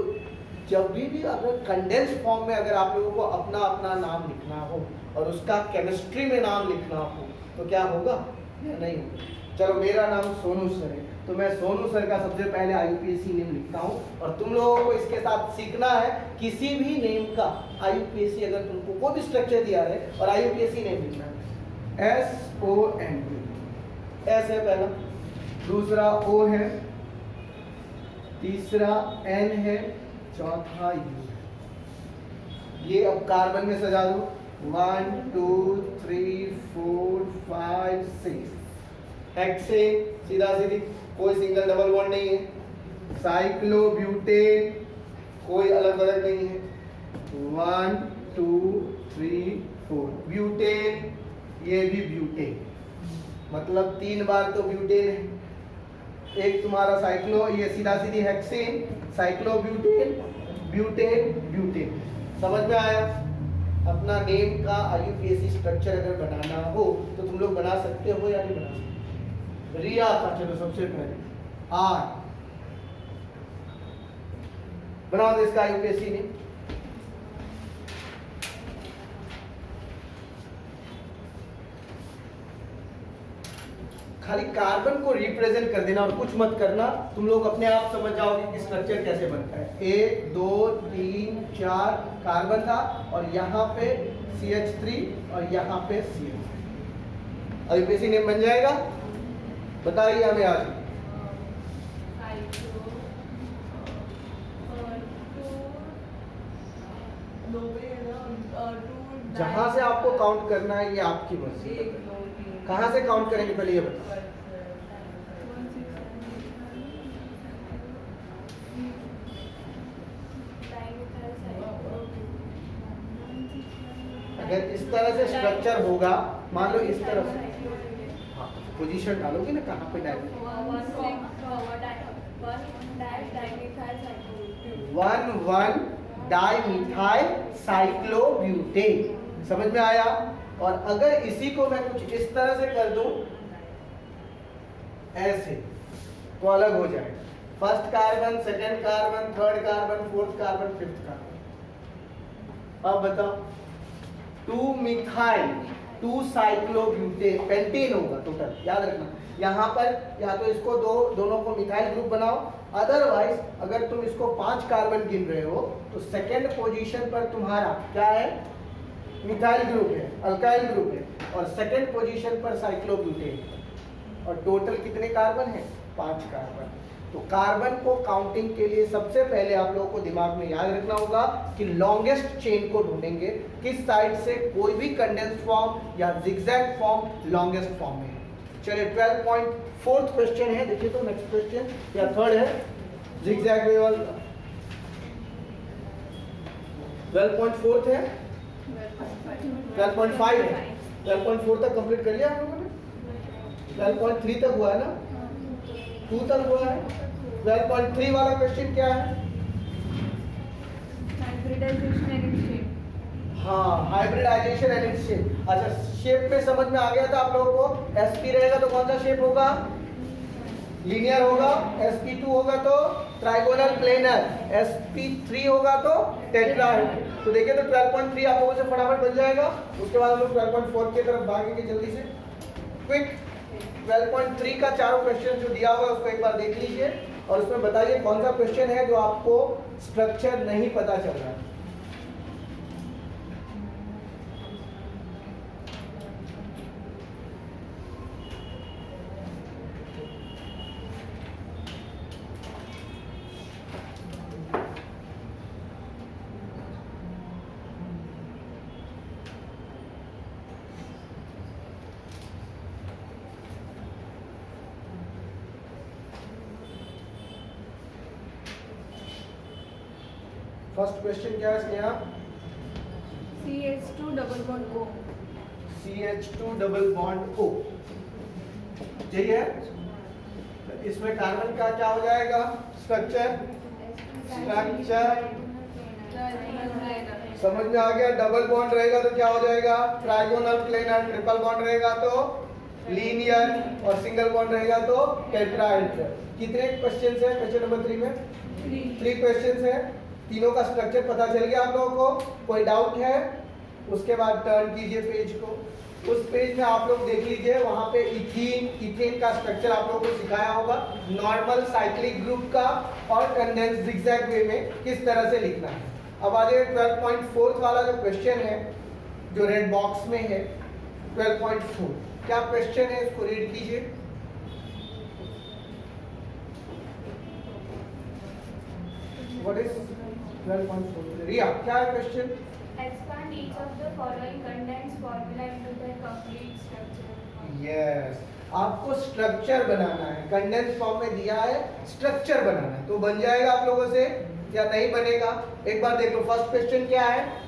जब भी अगर कंडेंस फॉर्म में अगर आप लोगों को अपना अपना नाम लिखना हो और उसका केमिस्ट्री में नाम लिखना हो तो क्या होगा या नहीं होगा? चलो मेरा नाम सोनू सर है, तो मैं सोनू सर का सबसे पहले IUPAC नेम लिखता हूँ। और तुम लोगों को इसके साथ सीखना है किसी भी नेम का IUPAC, अगर तुमको कोई भी स्ट्रक्चर दिया है और IUPAC नेम लिखना है। SON, S है पहला, दूसरा O है, तीसरा N है, चौथा U है। ये अब कार्बन में सजा दो। 1 2 3 4 5 6 हेक्सेन, सीधा सीधी, कोई सिंगल डबल बॉन्ड नहीं है। साइक्लोब्यूटेन, कोई अलग अलग नहीं है। 1 2 3 4 ब्यूटेन, ये भी ब्यूटेन, मतलब 3 बार तो ब्यूटेन है। एक तुम्हारा साइक्लो, ये सीधा सीधी हेक्सेन, साइक्लोब्यूटेन, ब्यूटेन, ब्यूटेन। समझ में आया? अपना नेम का IUPAC स्ट्रक्चर अगर बनाना हो तो तुम लोग बना सकते हो या नहीं बना सकते? रिया था, चलो सबसे पहले R बनाओ तो इसका IUPAC नेम। खाली कार्बन को रिप्रेजेंट कर देना और कुछ मत करना, तुम लोग अपने आप समझ जाओगे कि स्ट्रक्चर कैसे बनता है। 1 2 3 4 कार्बन था और यहाँ पे CH3 और यहाँ पे CH3। IUPAC नेम बन जाएगा? बताइए हमें आज। जहां से आपको काउंट करना है ये आपकी मर्जी। कहाँ से काउंट करेंगे पहले ये बताओ। अगर इस तरह से स्ट्रक्चर होगा, मान लो इस तरह से, हाँ पोजीशन डालोगे ना कहाँ पे डालोगे। 1 डाइमिथाइल साइक्लोब्यूटेन, समझ में आया? और अगर इसी को मैं कुछ इस तरह से कर दूं ऐसे तो अलग हो जाएगा। First carbon, second carbon, third carbon, fourth carbon, fifth carbon. अब बताओ 2 मिथाइल 2 साइक्लोब्यूटेन, पेंटेन होगा टोटल, याद रखना। यहाँ पर या तो इसको दोनों को मिथाइल ग्रुप बनाओ, अदरवाइज अगर तुम इसको 5 कार्बन गिन रहे हो तो सेकंड पोजीशन पर तुम्हारा क्या है? मिथाइल ग्रुप है, अल्काइल ग्रुप है, और सेकंड पोजीशन पर साइक्लोब्यूटेन। और टोटल कितने कार्बन है? 5 कार्बन। तो कार्बन को काउंटिंग के लिए सबसे पहले आप लोगों को दिमाग में याद रखना होगा कि लॉन्गेस्ट चेन को ढूंढेंगे, किस साइड से कोई भी कंडेंस फॉर्म या जिगजैग फॉर्म लॉन्गेस्ट फॉर्म में है। चलिए 12.4 क्वेश्चन है, देखिए तो नेक्स्ट क्वेश्चन या थर्ड है जिगजैग वे वाला। 12.4 है, 12.5 है, 12.4 तक कंप्लीट कर लिया आप लोगों ने? 12.3 तक हुआ है ना? 2 तक हुआ है। 12.3 वाला क्वेश्चन क्या है? हाँ, हाइब्रिडाइजेशन एंड इट्स शेप। अच्छा, शेप पे समझ में आ गया था आप लोगों को? sp रहेगा तो कौन सा शेप होगा? लीनियर होगा। sp2 होगा तो ट्राइगोनल प्लेनर, sp3 होगा तो टेट्राहेड्रल। तो देखिए तो 12.3 आप लोगों से फटाफट बन जाएगा। उसके बाद हम लोग 12.4 की तरफ भागेंगे जल्दी से, क्विक। 12.3 का चारों क्वेश्चन जो दिया हुआ है उसको एक बार देख लीजिए और उसमें बताइए कौन सा क्वेश्चन है जो आपको स्ट्रक्चर नहीं पता चल रहा है। फर्स्ट क्वेश्चन क्या है Sneha? CH2 double bond O। CH2 double bond O, यही है। इसमें कार्बन का क्या हो जाएगा स्ट्रक्चर? समझ में आ गया? डबल बॉन्ड रहेगा तो क्या हो जाएगा? Trigonal planar. ट्रिपल बॉन्ड रहेगा तो लीनियर, और सिंगल बॉन्ड रहेगा तो टेट्राहेड्रल। कितने क्वेश्चंस है क्वेश्चन नंबर 3 में? 3 क्वेश्चंस है। तीनों का स्ट्रक्चर पता चल गया आप लोगों को? कोई डाउट है? उसके बाद टर्न कीजिए पेज को। उस पेज में आप लोग देख लीजिए, वहां पे इथेन का स्ट्रक्चर आप लोगों को सिखाया होगा, नॉर्मल साइक्लिक ग्रुप का, और कंडेंस जिगजैग वे में किस तरह से लिखना है। अब आ जाइए 12.4 वाला जो क्वेश्चन है, जो रेड बॉक्स में है 12.4। क्या क्वेश्चन है, इसको रीड कीजिए। What is 12.4? रिया, क्या है question? Expand each of the following condensed formula into their complete structure. Yes, आपको स्ट्रक्चर बनाना है। कंडेंस फॉर्म में दिया है, स्ट्रक्चर बनाना है, तो बन जाएगा आप लोगों से या नहीं बनेगा? एक बार देख लो, फर्स्ट क्वेश्चन क्या है?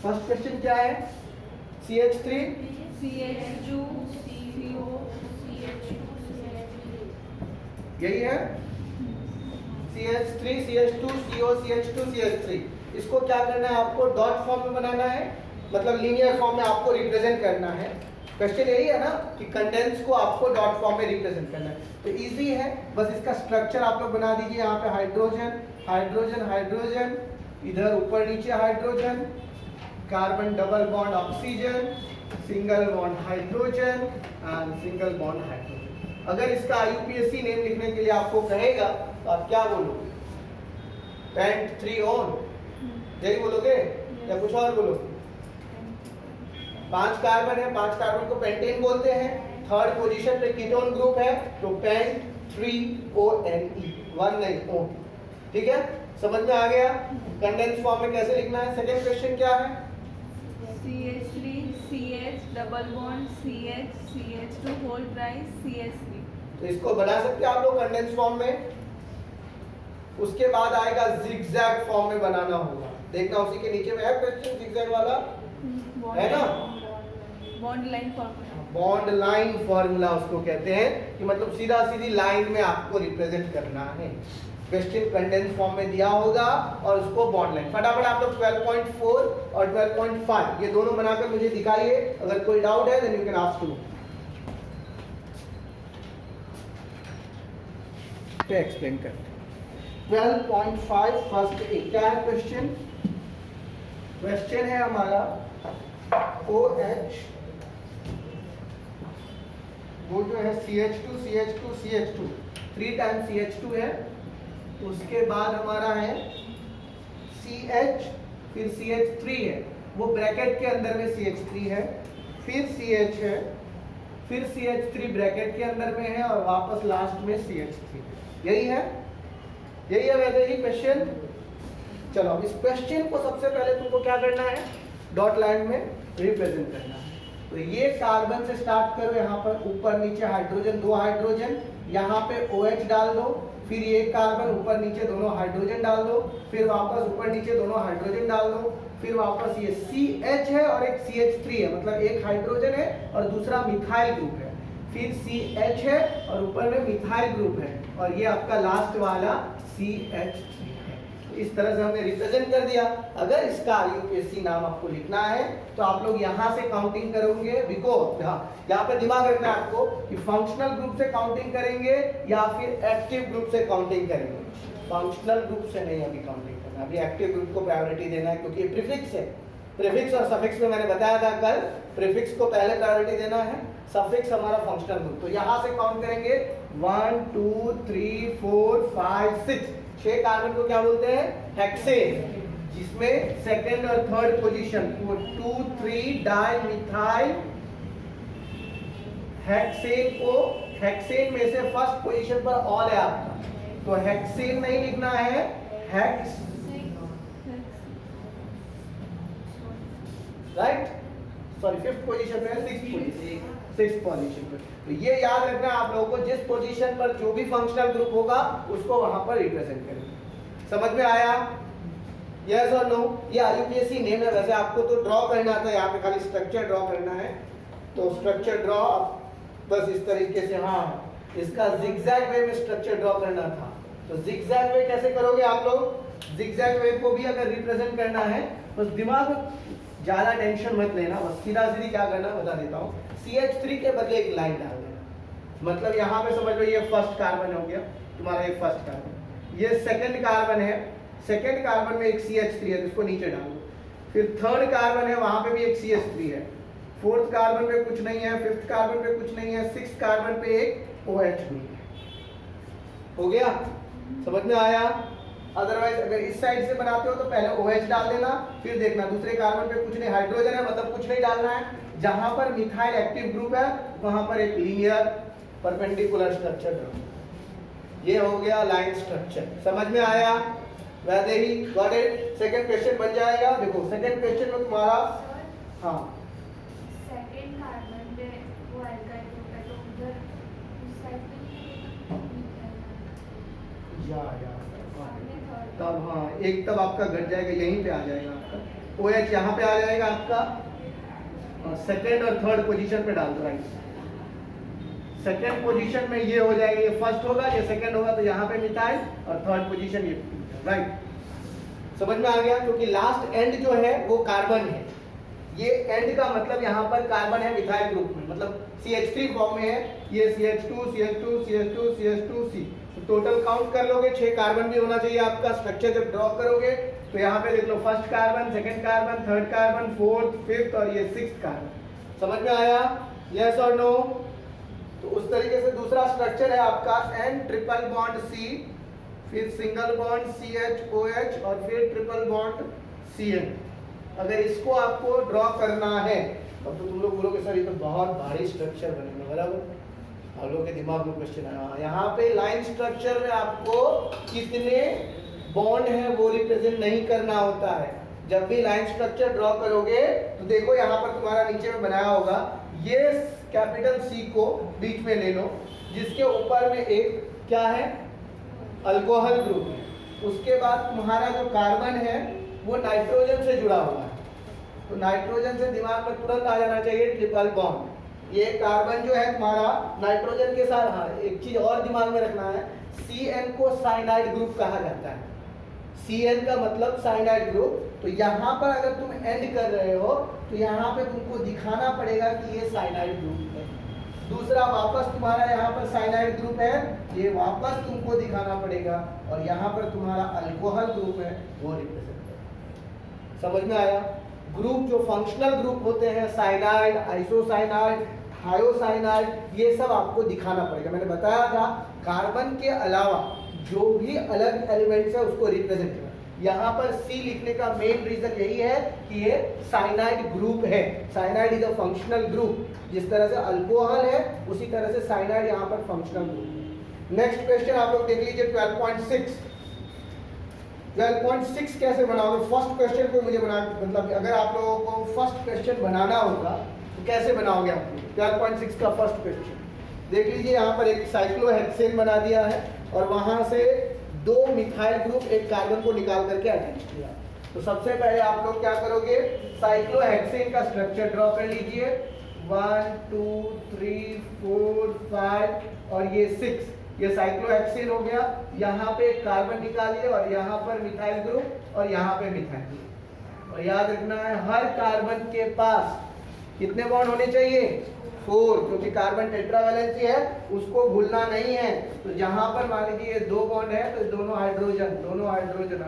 फर्स्ट क्वेश्चन क्या है? CH3 CH2 CO CH2 यही है। CH3 CH2 CO CH2 CH3। इसको क्या करना है आपको? डॉट फॉर्म में बनाना है, मतलब लीनियर फॉर्म में आपको रिप्रेजेंट करना है। क्वेश्चन यही है ना कि कंडेंस को आपको डॉट फॉर्म में रिप्रेजेंट करना है, तो इजी है। बस इसका स्ट्रक्चर आप लोग बना दीजिए। यहाँ पे हाइड्रोजन हाइड्रोजन हाइड्रोजन, इधर ऊपर नीचे hydrogen, carbon double bond oxygen, single bond hydrogen and single bond hydrogen. अगर इसका IUPAC नेम लिखने के लिए आपको कहेगा तो आप क्या बोलोगे? पेंट 3 ऑन, यही बोलोगे या कुछ और बोलोगे? 5 कार्बन है, 5 कार्बन को पेंटेन बोलते हैं। थर्ड पोजीशन पे कीटोन ग्रुप है तो पेंट 3ONE, 1 नहीं O। ठीक है, समझ में आ गया? कंडेंस फॉर्म में कैसे लिखना है। सेकंड क्वेश्चन क्या है? CH3 CH double bond CH CH2 whole thrice CH3। तो इसको बना सकते हैं आप लोग कंडेंस फॉर्म में। उसके बाद आएगा जिगजैग फॉर्म में बनाना होगा। देखना उसी के नीचे में है क्वेश्चन जिगजैग वाला, है ना? Bond line formula. Bond line formula उसको कहते हैं कि मतलब सीधा सीधी लाइन में आपको रिप्रेजेंट करना है। क्वेश्चन कंडेंस फॉर्म में दिया होगा और उसको बॉन्ड लाइन। फटाफट आप लोग 12.4 और 12.5 ये दोनों बनाकर मुझे दिखाइए। अगर कोई डाउट है then you can ask to पे एक्सप्लेन करते हैं। 12.5 फर्स्ट एक क्या है क्वेश्चन? क्वेश्चन है हमारा OH, वो जो है CH2 CH2 CH2, 3 time CH2 है। उसके बाद हमारा है CH, फिर CH3 है, वो ब्रैकेट के अंदर में CH3 है, फिर CH है, फिर CH3 ब्रैकेट के अंदर में है, और वापस लास्ट में CH3। यही है, यही है वैसे ही क्वेश्चन। चलो अब इस क्वेश्चन को सबसे पहले तुमको क्या करना है? डॉट लाइन में रिप्रेजेंट करना है। तो ये कार्बन से स्टार्ट करो, यहाँ पर ऊपर नीचे हाइड्रोजन, 2 हाइड्रोजन, यहाँ पे OH डाल दो, फिर ये कार्बन ऊपर नीचे दोनों हाइड्रोजन डाल दो, फिर वापस ऊपर नीचे दोनों हाइड्रोजन डाल दो, फिर वापस ये CH है और एक CH3 है, मतलब एक हाइड्रोजन है और दूसरा मिथाइल ग्रुप है, फिर CH है और ऊपर में मिथाइल ग्रुप है, और ये आपका लास्ट वाला CH3 है। इस तरह से हमने रिप्रेजेंट कर दिया। अगर इसका IUPAC नाम आपको लिखना है तो आप लोग यहाँ से काउंटिंग करोगे, बिकॉज यहाँ पे दिमाग रखना है आपको कि फंक्शनल ग्रुप से काउंटिंग करेंगे या फिर एक्टिव ग्रुप से काउंटिंग करेंगे। फंक्शनल ग्रुप से नहीं अभी काउंटिंग करना, अभी एक्टिव ग्रुप को प्रायोरिटी देना है, क्योंकि प्रीफिक्स है। प्रीफिक्स और सफिक्स में मैंने बताया था कल, प्रीफिक्स को पहले प्रायोरिटी देना है, सफिक्स हमारा फंक्शनल ग्रुप। तो यहाँ से काउंट करेंगे 1 2 3 4 5 6, 6 कार्बन को क्या बोलते हैं? हेक्सेन, जिसमें सेकंड और थर्ड पोजीशन वो 2 3 डाई मिथाइल हेक्सेन को, हेक्सेन में से फर्स्ट पोजीशन पर ऑल है आपका, तो हेक्सेन नहीं लिखना है, hex right, sorry fifth position पे है, सिक्स पोजीशन पे। तो ये याद रखना आप लोगों को, जिस पोजीशन पर जो भी फंक्शनल ग्रुप होगा उसको वहां पर रिप्रेजेंट करेंगे। समझ में आया? यस और नो? ये आईयूपीएससी नेम है, वैसे आपको तो ड्रॉ करना था, यहाँ पे खाली स्ट्रक्चर ड्रॉ करना है। तो स्ट्रक्चर ड्रॉ बस इस तरीके से, हाँ इसका जिगजैग वे में स्ट्रक्चर ड्रॉ करना था। तो जिगजैग वे कैसे करोगे आप लोग? जिगजैग वे को भी अगर रिप्रेजेंट करना है, बस दिमाग ज्यादा टेंशन मत लेना, बस सीधा सीधी क्या करना बता देता हूँ। CH3 के बदले एक लाइन डाल देना, मतलब यहाँ पे समझ लो ये फर्स्ट कार्बन हो गया तुम्हारा, एक फर्स्ट कार्बन, ये सेकंड कार्बन है, सेकंड कार्बन में एक CH3 है, इसको नीचे डाल दो। फिर थर्ड कार्बन है, वहां पे भी एक CH3 है, फोर्थ कार्बन पे कुछ नहीं है, फिफ्थ कार्बन पे कुछ नहीं है, सिक्स्थ कार्बन पे एक OH भी है। हो गया? समझ में आया? अदरवाइज अगर इस साइड से बनाते हो तो पहले OH डाल देना, फिर देखना दूसरे कार्बन पे कुछ नहीं, हाइड्रोजन है मतलब कुछ नहीं डालना है। जहां पर मिथाइल एक्टिव ग्रुप है वहां पर एक लीनियर परपेंडिकुलर स्ट्रक्चर ड्रॉ। ये हो गया लाइन स्ट्रक्चर। समझ में आया? वैसे he got it? Second question बन जाएगा। देखो सेकंड क्वेश्चन में तुम्हारा, हाँ सेकंड कार्बन पे वो अल्काइल ग्रुप है, तो उधर उस साइड पे या सामने थर्ड तब हाँ एक तब आपका घट जाएगा, यहीं पे आ जाएगा आपका OH, यहाँ पे आ जाएगा आपका, सेकंड और थर्ड पोजीशन पे डाल दो। राइट, सेकंड पोजीशन में ये हो जाएगा, ये फर्स्ट होगा, ये सेकंड होगा, तो यहाँ पे मिथाइल और थर्ड पोजीशन ये। राइट, समझ में आ गया? क्योंकि लास्ट एंड जो है वो कार्बन है, ये एंड का मतलब यहाँ पर कार्बन है मिथाइल ग्रुप में, मतलब CH3 फॉर्म में है, ये CH2 CH2 CH2 CH2 C। तो टोटल काउंट कर लोगे 6 कार्बन भी होना चाहिए आपका। स्ट्रक्चर जब ड्रॉ करोगे तो यहाँ पे देख लो, first carbon, second carbon, third carbon, fourth, fifth और ये सिक्स्थ कार्बन। समझ में आया? यस और नो? तो उस तरीके से दूसरा स्ट्रक्चर है आपका N ट्रिपल बॉन्ड C, फिर सिंगल बॉन्ड CH-OH और फिर ट्रिपल बॉन्ड CN। अगर इसको आपको ड्रॉ करना है तब तो तुम लोग बोलोगे सर ये तो बहुत भारी स्ट्रक्चर बनेगा, बराबर? आप लोगों के दिमाग में क्वेश्चन आया, यहाँ पे लाइन स्ट्रक्चर में आपको कितने बॉन्ड है वो रिप्रेजेंट नहीं करना होता है। जब भी लाइन स्ट्रक्चर ड्रॉ करोगे तो देखो यहाँ पर तुम्हारा नीचे में बनाया होगा, ये कैपिटल C को बीच में ले लो, जिसके ऊपर में एक क्या है, अल्कोहल ग्रुप है। उसके बाद तुम्हारा जो कार्बन है वो नाइट्रोजन से जुड़ा हुआ है, तो नाइट्रोजन से दिमाग में तुरंत आ जाना चाहिए ट्रिपल बॉन्ड। ये कार्बन जो है तुम्हारा नाइट्रोजन के साथ, हाँ एक चीज और दिमाग में रखना है, CN को साइनाइड ग्रुप कहा जाता है। CN का मतलब साइनाइड ग्रुप। तो यहाँ पर अगर तुम एंड कर रहे हो तो यहाँ पे तुमको दिखाना पड़ेगा कि ये साइनाइड ग्रुप है। दूसरा वापस तुम्हारा यहाँ पर साइनाइड ग्रुप है, ये वापस तुमको दिखाना पड़ेगा, और यहाँ पर तुम्हारा अल्कोहल ग्रुप है वो रिप्रेजेंट करेगा। समझ में आया? ग्रुप जो फंक्शनल ग्रुप होते हैं, साइनाइड, आइसोसाइनाइड, थायोसाइनाइड, ये सब आपको दिखाना पड़ेगा। मैंने बताया था कार्बन के अलावा जो भी अलग एलिमेंट्स है उसको रिप्रेजेंट करना। यहाँ पर C लिखने का मेन रीजन यही है कि ये साइनाइड ग्रुप है। Cyanide is a functional group, जिस तरह से अल्कोहल है उसी तरह से साइनाइड यहाँ पर फंक्शनल ग्रुप है। नेक्स्ट क्वेश्चन आप लोग देख लीजिए 12.6। 12.6 कैसे बनाओगे? फर्स्ट क्वेश्चन को मुझे बना, मतलब अगर आप लोगों को फर्स्ट क्वेश्चन बनाना होगा तो कैसे बनाओगे आप? 12.6 का फर्स्ट क्वेश्चन देख लीजिए, यहाँ पर एक साइक्लोहेक्सेन बना दिया है और वहां से 2 मिथाइल ग्रुप एक कार्बन को निकाल करके अटैच किया। तो सबसे पहले आप लोग क्या करोगे, साइक्लोहेक्सेन का स्ट्रक्चर ड्रॉ कर लीजिए। 1 2 3 4 5 और ये 6, ये साइक्लोहेक्सेन हो गया। यहाँ पे एक कार्बन निकालिए और यहाँ पर मिथाइल ग्रुप और यहाँ पे मिथाइल ग्रुप। और याद रखना है हर कार्बन के पास कितने बॉन्ड होने चाहिए? 4, क्योंकि कार्बन टेट्रावैलेंसी है, उसको भूलना नहीं है। तो जहां पर मान लीजिए ये 2 बॉन्ड है तो दोनों हाइड्रोजन,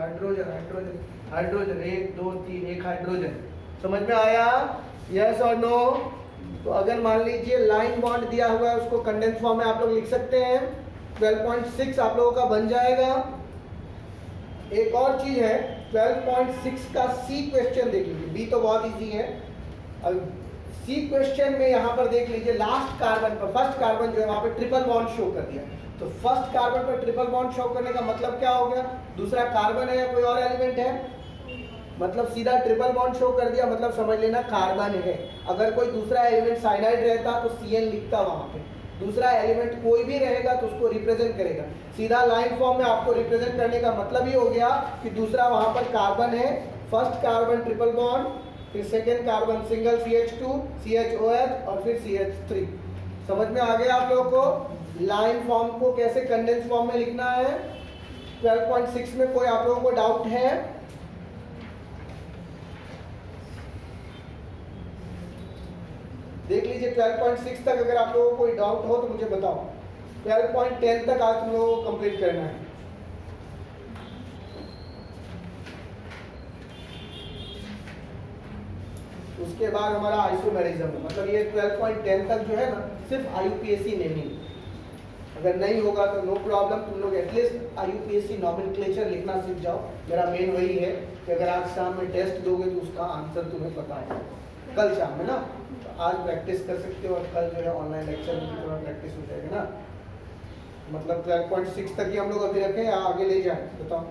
हाइड्रोजन, 1 2 3 एक हाइड्रोजन। समझ में आया? यस और नो? तो अगर मान लीजिए लाइन बॉन्ड दिया हुआ है उसको कंडेंस फॉर्म में आप लोग लिख सकते हैं। 12.6 आप लोगों का बन जाएगा। एक और चीज है 12.6 का C क्वेश्चन देख लीजिए। B तो बहुत इजी है। अब C क्वेश्चन में यहाँ पर देख लीजिए, लास्ट कार्बन पर फर्स्ट कार्बन जो है वहाँ पे ट्रिपल बॉन्ड शो कर दिया। तो फर्स्ट कार्बन पर ट्रिपल बॉन्ड शो करने का मतलब क्या हो गया? दूसरा कार्बन है या कोई और एलिमेंट है? मतलब सीधा ट्रिपल बॉन्ड शो कर दिया, मतलब समझ लेना कार्बन है। अगर कोई दूसरा एलिमेंट साइनाइड रहता तो CN लिखता वहां पे, दूसरा एलिमेंट कोई भी रहेगा तो उसको रिप्रेजेंट करेगा। सीधा लाइन फॉर्म में आपको रिप्रेजेंट करने का मतलब ही हो गया कि दूसरा वहां पर कार्बन है, फर्स्ट कार्बन ट्रिपल बॉन्ड, फिर second carbon single CH2 CHOH और फिर CH3। समझ में आ गया आप लोगों को लाइन फॉर्म को कैसे कंडेंस फॉर्म में लिखना है? 12.6 में कोई आप लोगों को डाउट है? देख लीजिए 12.6 तक अगर आप लोगों को कोई डाउट हो तो मुझे बताओ। 12.10 तक आज तुम लोगों को कंप्लीट करना है। उसके बाद हमारा आइसोमेरिज्म है, मतलब ये 12.10 तक जो है ना सिर्फ IUPAC नेमिंग। अगर नहीं होगा तो नो प्रॉब्लम, तुम लोग एटलीस्ट IUPAC नॉमेनक्लेचर लिखना सीख जाओ। मेरा मेन वही है कि अगर आज शाम में टेस्ट दोगे तो उसका आंसर तुम्हें पता है, कल शाम में ना। तो आज प्रैक्टिस कर सकते हो और कल जो है ऑनलाइन लेक्चर में भी थोड़ा प्रैक्टिस हो जाएगा ना। मतलब 12.6 तक ही हम लोग अभी रखें या आगे ले जाएं? बताओ।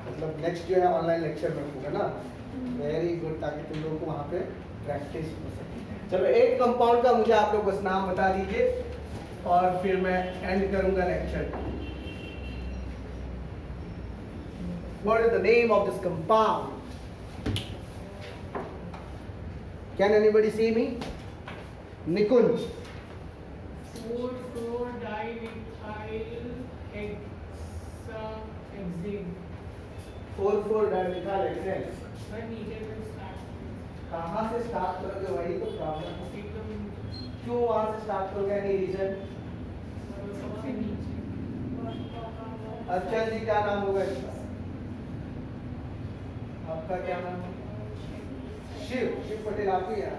मतलब नेक्स्ट जो है ऑनलाइन लेक्चर में होगा ना। वेरी गुड, ताकि तुम लोगों को वहाँ पे प्रैक्टिस हो सके। चलो एक कंपाउंड का मुझे आप लोग बस नाम बता दीजिए और फिर मैं एंड करूंगा lecture. What is the name of this compound? Can anybody see me? Nikunj. 4,4-dimethyl-hexane. 4,4-dimethyl-hexane. Sir नीचे से स्टार्ट कहाँ से स्टार्ट करोगे वही तो प्रॉब्लम है। एकदम क्यों वहाँ से स्टार्ट करोगे? Any reason? सबसे नीचे। अच्छा जी, क्या नाम होगा इसका? आपका क्या नाम है? शिव पटेल। आप ही हैं?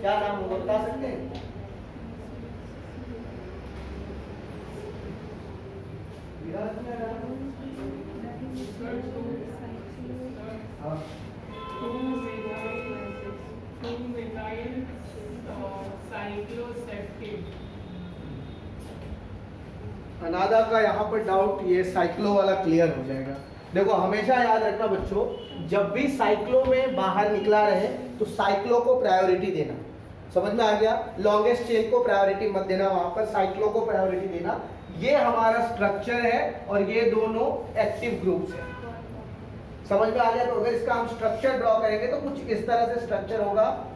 क्या नाम होगा बता सकते हैं? विराज क्या नाम है? हाँ। 2-methyl-cyclooctane. अनादा का यहाँ पर डाउट, ये साइक्लो वाला क्लियर हो जाएगा। देखो हमेशा याद रखना बच्चों, जब भी साइक्लो में बाहर निकला रहे तो साइक्लो को प्रायोरिटी देना। समझ में आ गया? लॉन्गेस्ट चेन को प्रायोरिटी मत देना, वहां पर साइक्लो को प्रायोरिटी देना। ये हमारा स्ट्रक्चर है और ये दोनों एक्टिव ग्रुप्स हैं। समझ में आ गया? तो अगर इसका हम स्ट्रक्चर ड्रॉ करेंगे तो कुछ इस तरह से स्ट्रक्चर होगा।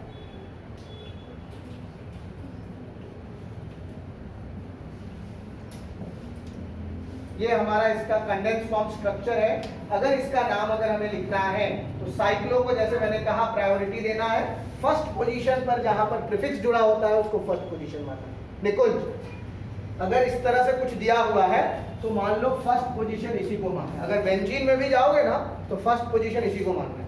ये हमारा इसका कंडेंस फॉर्म स्ट्रक्चर है। अगर इसका नाम अगर हमें लिखना है तो साइक्लो को जैसे मैंने कहा प्रायोरिटी देना है। फर्स्ट पोजीशन पर जहां पर प्रीफिक्स जुड़ा होता है उसको फर्स्ट पोजीशन मानना है। निकुंज, अगर इस तरह से कुछ दिया हुआ है तो मान लो फर्स्ट पोजीशन इसी को मानना है। अगर बेंजीन में भी जाओगे ना तो फर्स्ट पोजीशन इसी को मानना है।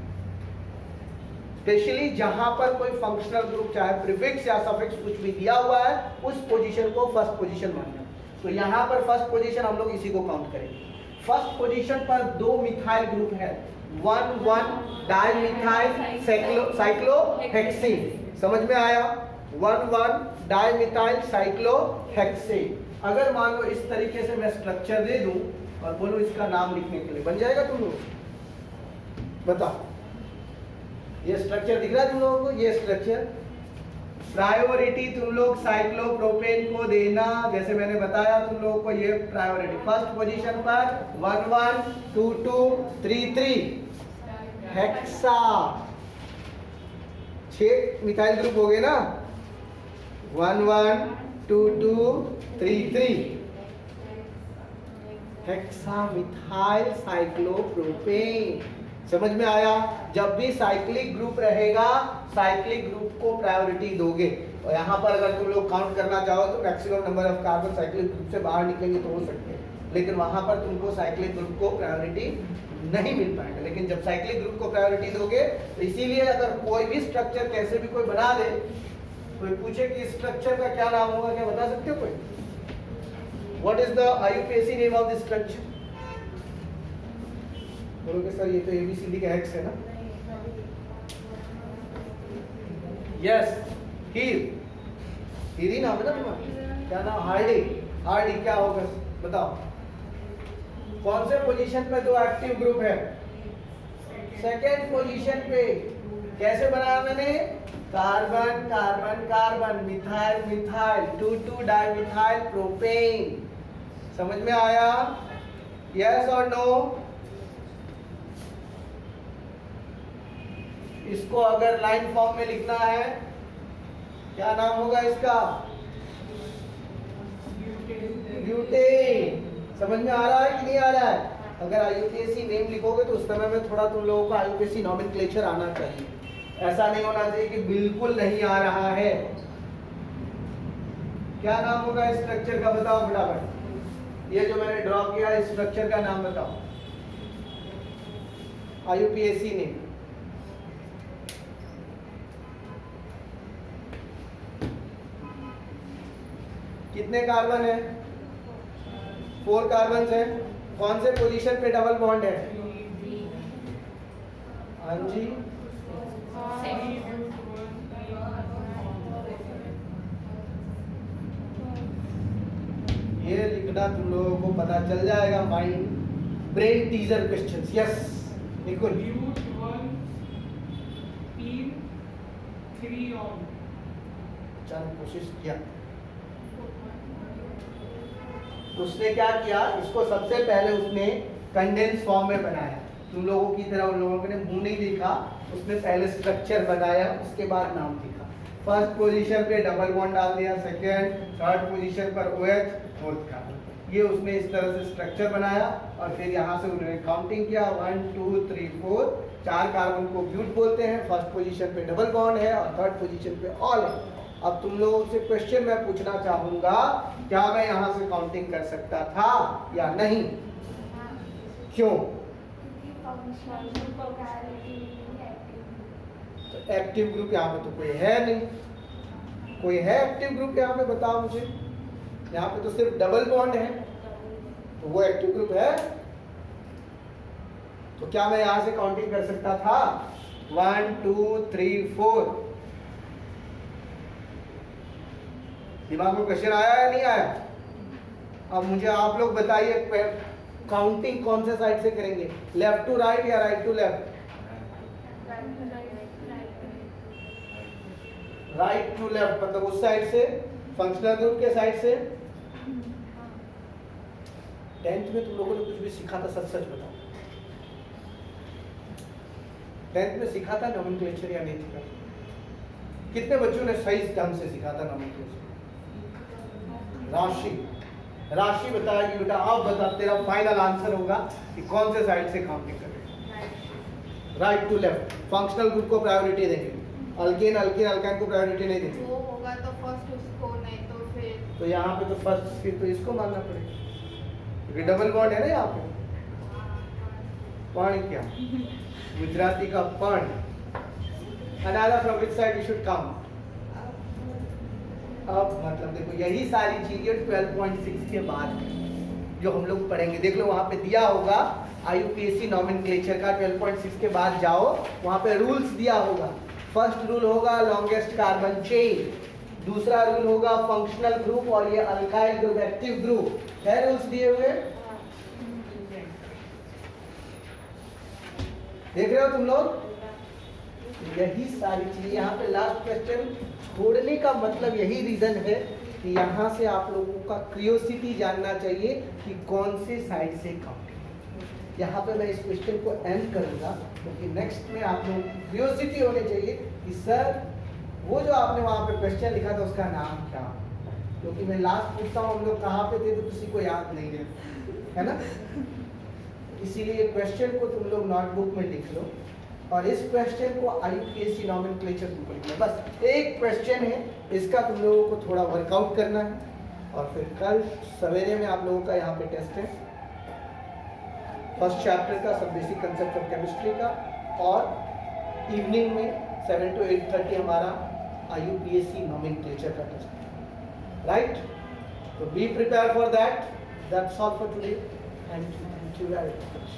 स्पेशली जहां पर कोई फंक्शनल ग्रुप चाहे प्रीफिक्स या सफिक्स कुछ भी दिया हुआ है उस पोजीशन को फर्स्ट पोजीशन मानना है। तो यहाँ पर फर्स्ट पोजीशन हम लोग इसी को काउंट करेंगे। फर्स्ट पोजीशन पर 2 मिथाइल ग्रुप है, 1,1-डाइमिथाइल साइक्लोहेक्सेन। समझ में आया? 1,1-डाइमिथाइल साइक्लोहेक्सेन। अगर मान लो इस तरीके से मैं स्ट्रक्चर दे दूं और बोलो इसका नाम लिखने के लिए, बन जाएगा तुम लोग? बताओ, ये स्ट्रक्चर दिख रहा है तुम लोगों को? ये स्ट्रक्चर प्रायोरिटी तुम लोग साइक्लोप्रोपेन को देना। जैसे मैंने बताया तुम लोगों को ये प्रायोरिटी फर्स्ट पोजीशन पर 1,1,2,2,3,3 हेक्सा 6 मिथाइल ग्रुप हो गए ना। 1,1,2,2,3,3 हेक्सा मिथाइल साइक्लोप्रोपेन। समझ में आया? जब भी साइक्लिक ग्रुप रहेगा साइक्लिक ग्रुप को प्रायोरिटी दोगे। और यहाँ पर अगर तुम लोग काउंट करना चाहो तो maximum number of carbon cyclic group से बाहर निकलेंगे तो हो सकते हैं, लेकिन वहां पर तुमको साइक्लिक ग्रुप को प्रायोरिटी नहीं मिल पाएगा। लेकिन जब साइक्लिक ग्रुप को प्रायोरिटी दोगे तो इसीलिए अगर कोई भी स्ट्रक्चर कैसे भी कोई बना दे, कोई पूछे कि स्ट्रक्चर का क्या नाम होगा, क्या बता सकते हो कोई? What is the IUPAC name of this structure? बोलोगे सर ये तो ABCD का हेक्स है ना। यस, हीर ही नाम है ना तुम्हारा? क्या नाम? हार्डी। हार्डी क्या होगा बताओ? कौन से पोजीशन पे दो एक्टिव ग्रुप है? सेकेंड पोजीशन पे। कैसे बनाया मैंने? Carbon carbon carbon, methyl methyl, 2,2 dimethyl propane. समझ में आया? यस और नो? इसको अगर लाइन फॉर्म में लिखना है, क्या नाम होगा इसका? ब्यूटेन। समझ में आ रहा है कि नहीं आ रहा है? अगर आईयूपीएसी नेम लिखोगे तो उस समय में थोड़ा तुम लोगों को आईयूपीएसी नॉमेनक्लेचर आना चाहिए। ऐसा नहीं होना चाहिए कि बिल्कुल नहीं आ रहा है। क्या नाम होगा इस स्ट्रक्चर का? बताओ फटाफट। ये जो मैंने ड्रॉ किया इस स्ट्रक्चर का नाम बताओ। IUPAC name. कितने कार्बन है? 4 कार्बन है। कौन से पोजीशन पे डबल बॉन्ड है? हाँ जी, ये लिखना तुम लोगों को पता चल जाएगा। Mind brain teaser questions. Yes बिल्कुल। चल कोशिश किया। उसने क्या किया? इसको सबसे पहले उसने कंडेंस फॉर्म में बनाया। तुम लोगों की तरह उन लोगों ने मुंह नहीं देखा, उसने पहले स्ट्रक्चर बनाया, उसके बाद नाम लिखा। फर्स्ट पोजीशन पे डबल बॉन्ड डाल दिया, सेकंड थर्ड पोजीशन पर OH, फोर्थ कार्बन। ये उसने इस तरह से स्ट्रक्चर बनाया और फिर यहाँ से उन्होंने काउंटिंग किया 1 2 3 4। 4 कार्बन को ब्यूट बोलते हैं। फर्स्ट पोजीशन पे डबल बॉन्ड है और थर्ड पोजीशन पे ऑल है। अब तुम लोगों से क्वेश्चन मैं पूछना चाहूंगा, क्या मैं यहाँ से काउंटिंग कर सकता था या नहीं? क्यों? तो एक्टिव ग्रुप यहाँ पे तो कोई है नहीं। कोई है एक्टिव ग्रुप यहाँ पे? बताओ मुझे। यहाँ पे तो सिर्फ डबल बॉन्ड है, तो वो एक्टिव ग्रुप है? तो क्या मैं यहाँ से काउंटिंग कर सकता था? 1 2 3 4। दिमाग में क्वेश्चन आया या नहीं आया? अब मुझे आप लोग बताइए, काउंटिंग कौन से साइड से करेंगे? लेफ्ट टू राइट या right to left? Right to left, मतलब उस साइड से, फंक्शनल ग्रुप के साइड से। 10th में तुम लोगों ने कुछ भी सीखा था? सच सच बताओ। 10th में सीखा था नोमेनक्लेचर या नहीं सीखा? कितने बच्चों ने सही ढंग से सीखा था नोमेनक्लेचर? राशि राशि बताएगी बेटा। अब बता, तेरा फाइनल आंसर होगा कि कौन से साइड से काउंटिंग करेंगे। Right to left. Functional group को प्रायोरिटी देंगे, अल्केन अल्केन अल्काइन को प्रायोरिटी नहीं देंगे। वो होगा तो फर्स्ट उसको, नहीं तो फिर तो यहाँ पे तो फर्स्ट, फिर तो इसको मानना पड़ेगा क्योंकि डबल बॉन्ड है ना यहाँ पे। पण क्या? गुजराती का पण। Another from which side you should count? अब मतलब देखो, यही सारी चीजें 12.6 के बाद जो हम लोग पढ़ेंगे। देख लो वहां पे दिया होगा आईयूपीएसी नॉमेनक्लेचर का। 12.6 के बाद जाओ, वहां पे रूल्स दिया होगा। फर्स्ट रूल होगा लॉन्गेस्ट कार्बन चेन, दूसरा रूल होगा फंक्शनल ग्रुप और ये अल्काइल ग्रुप एक्टिव ग्रुप है। रूल्स दिए हुए देख रहे हो तुम लोग? यही सारी चीजें यहाँ पे लास्ट क्वेश्चन छोड़ने का मतलब यही रीजन है कि यहाँ से आप लोगों का क्यूरियोसिटी जानना चाहिए कि कौन से साइड से काउंटिंग। यहाँ पे मैं इस क्वेश्चन को एंड करूँगा क्योंकि नेक्स्ट में आप लोग क्यूरियोसिटी होनी चाहिए कि सर वो जो आपने वहाँ पे क्वेश्चन लिखा था उसका नाम क्या? क्योंकि मैं लास्ट पूछता हूँ हम लोग कहाँ पे थे तो किसी को याद नहीं है ना। इसीलिए क्वेश्चन को तुम लोग नोटबुक में लिख लो और इस क्वेश्चन को आईयूपीएसी नॉमेनक्लेचर बुक लिखना। बस एक क्वेश्चन है, इसका तुम लोगों को थोड़ा वर्कआउट करना है और फिर कल सवेरे में आप लोगों का यहाँ पे टेस्ट है फर्स्ट चैप्टर का, सब बेसिक कंसेप्ट ऑफ केमिस्ट्री का, और इवनिंग में 7 to 8:30 हमारा आईयूपीएसी नॉमेनक्लेचर का टेस्ट है। राइट? तो be prepare for that. That's all for today. Thank you very much.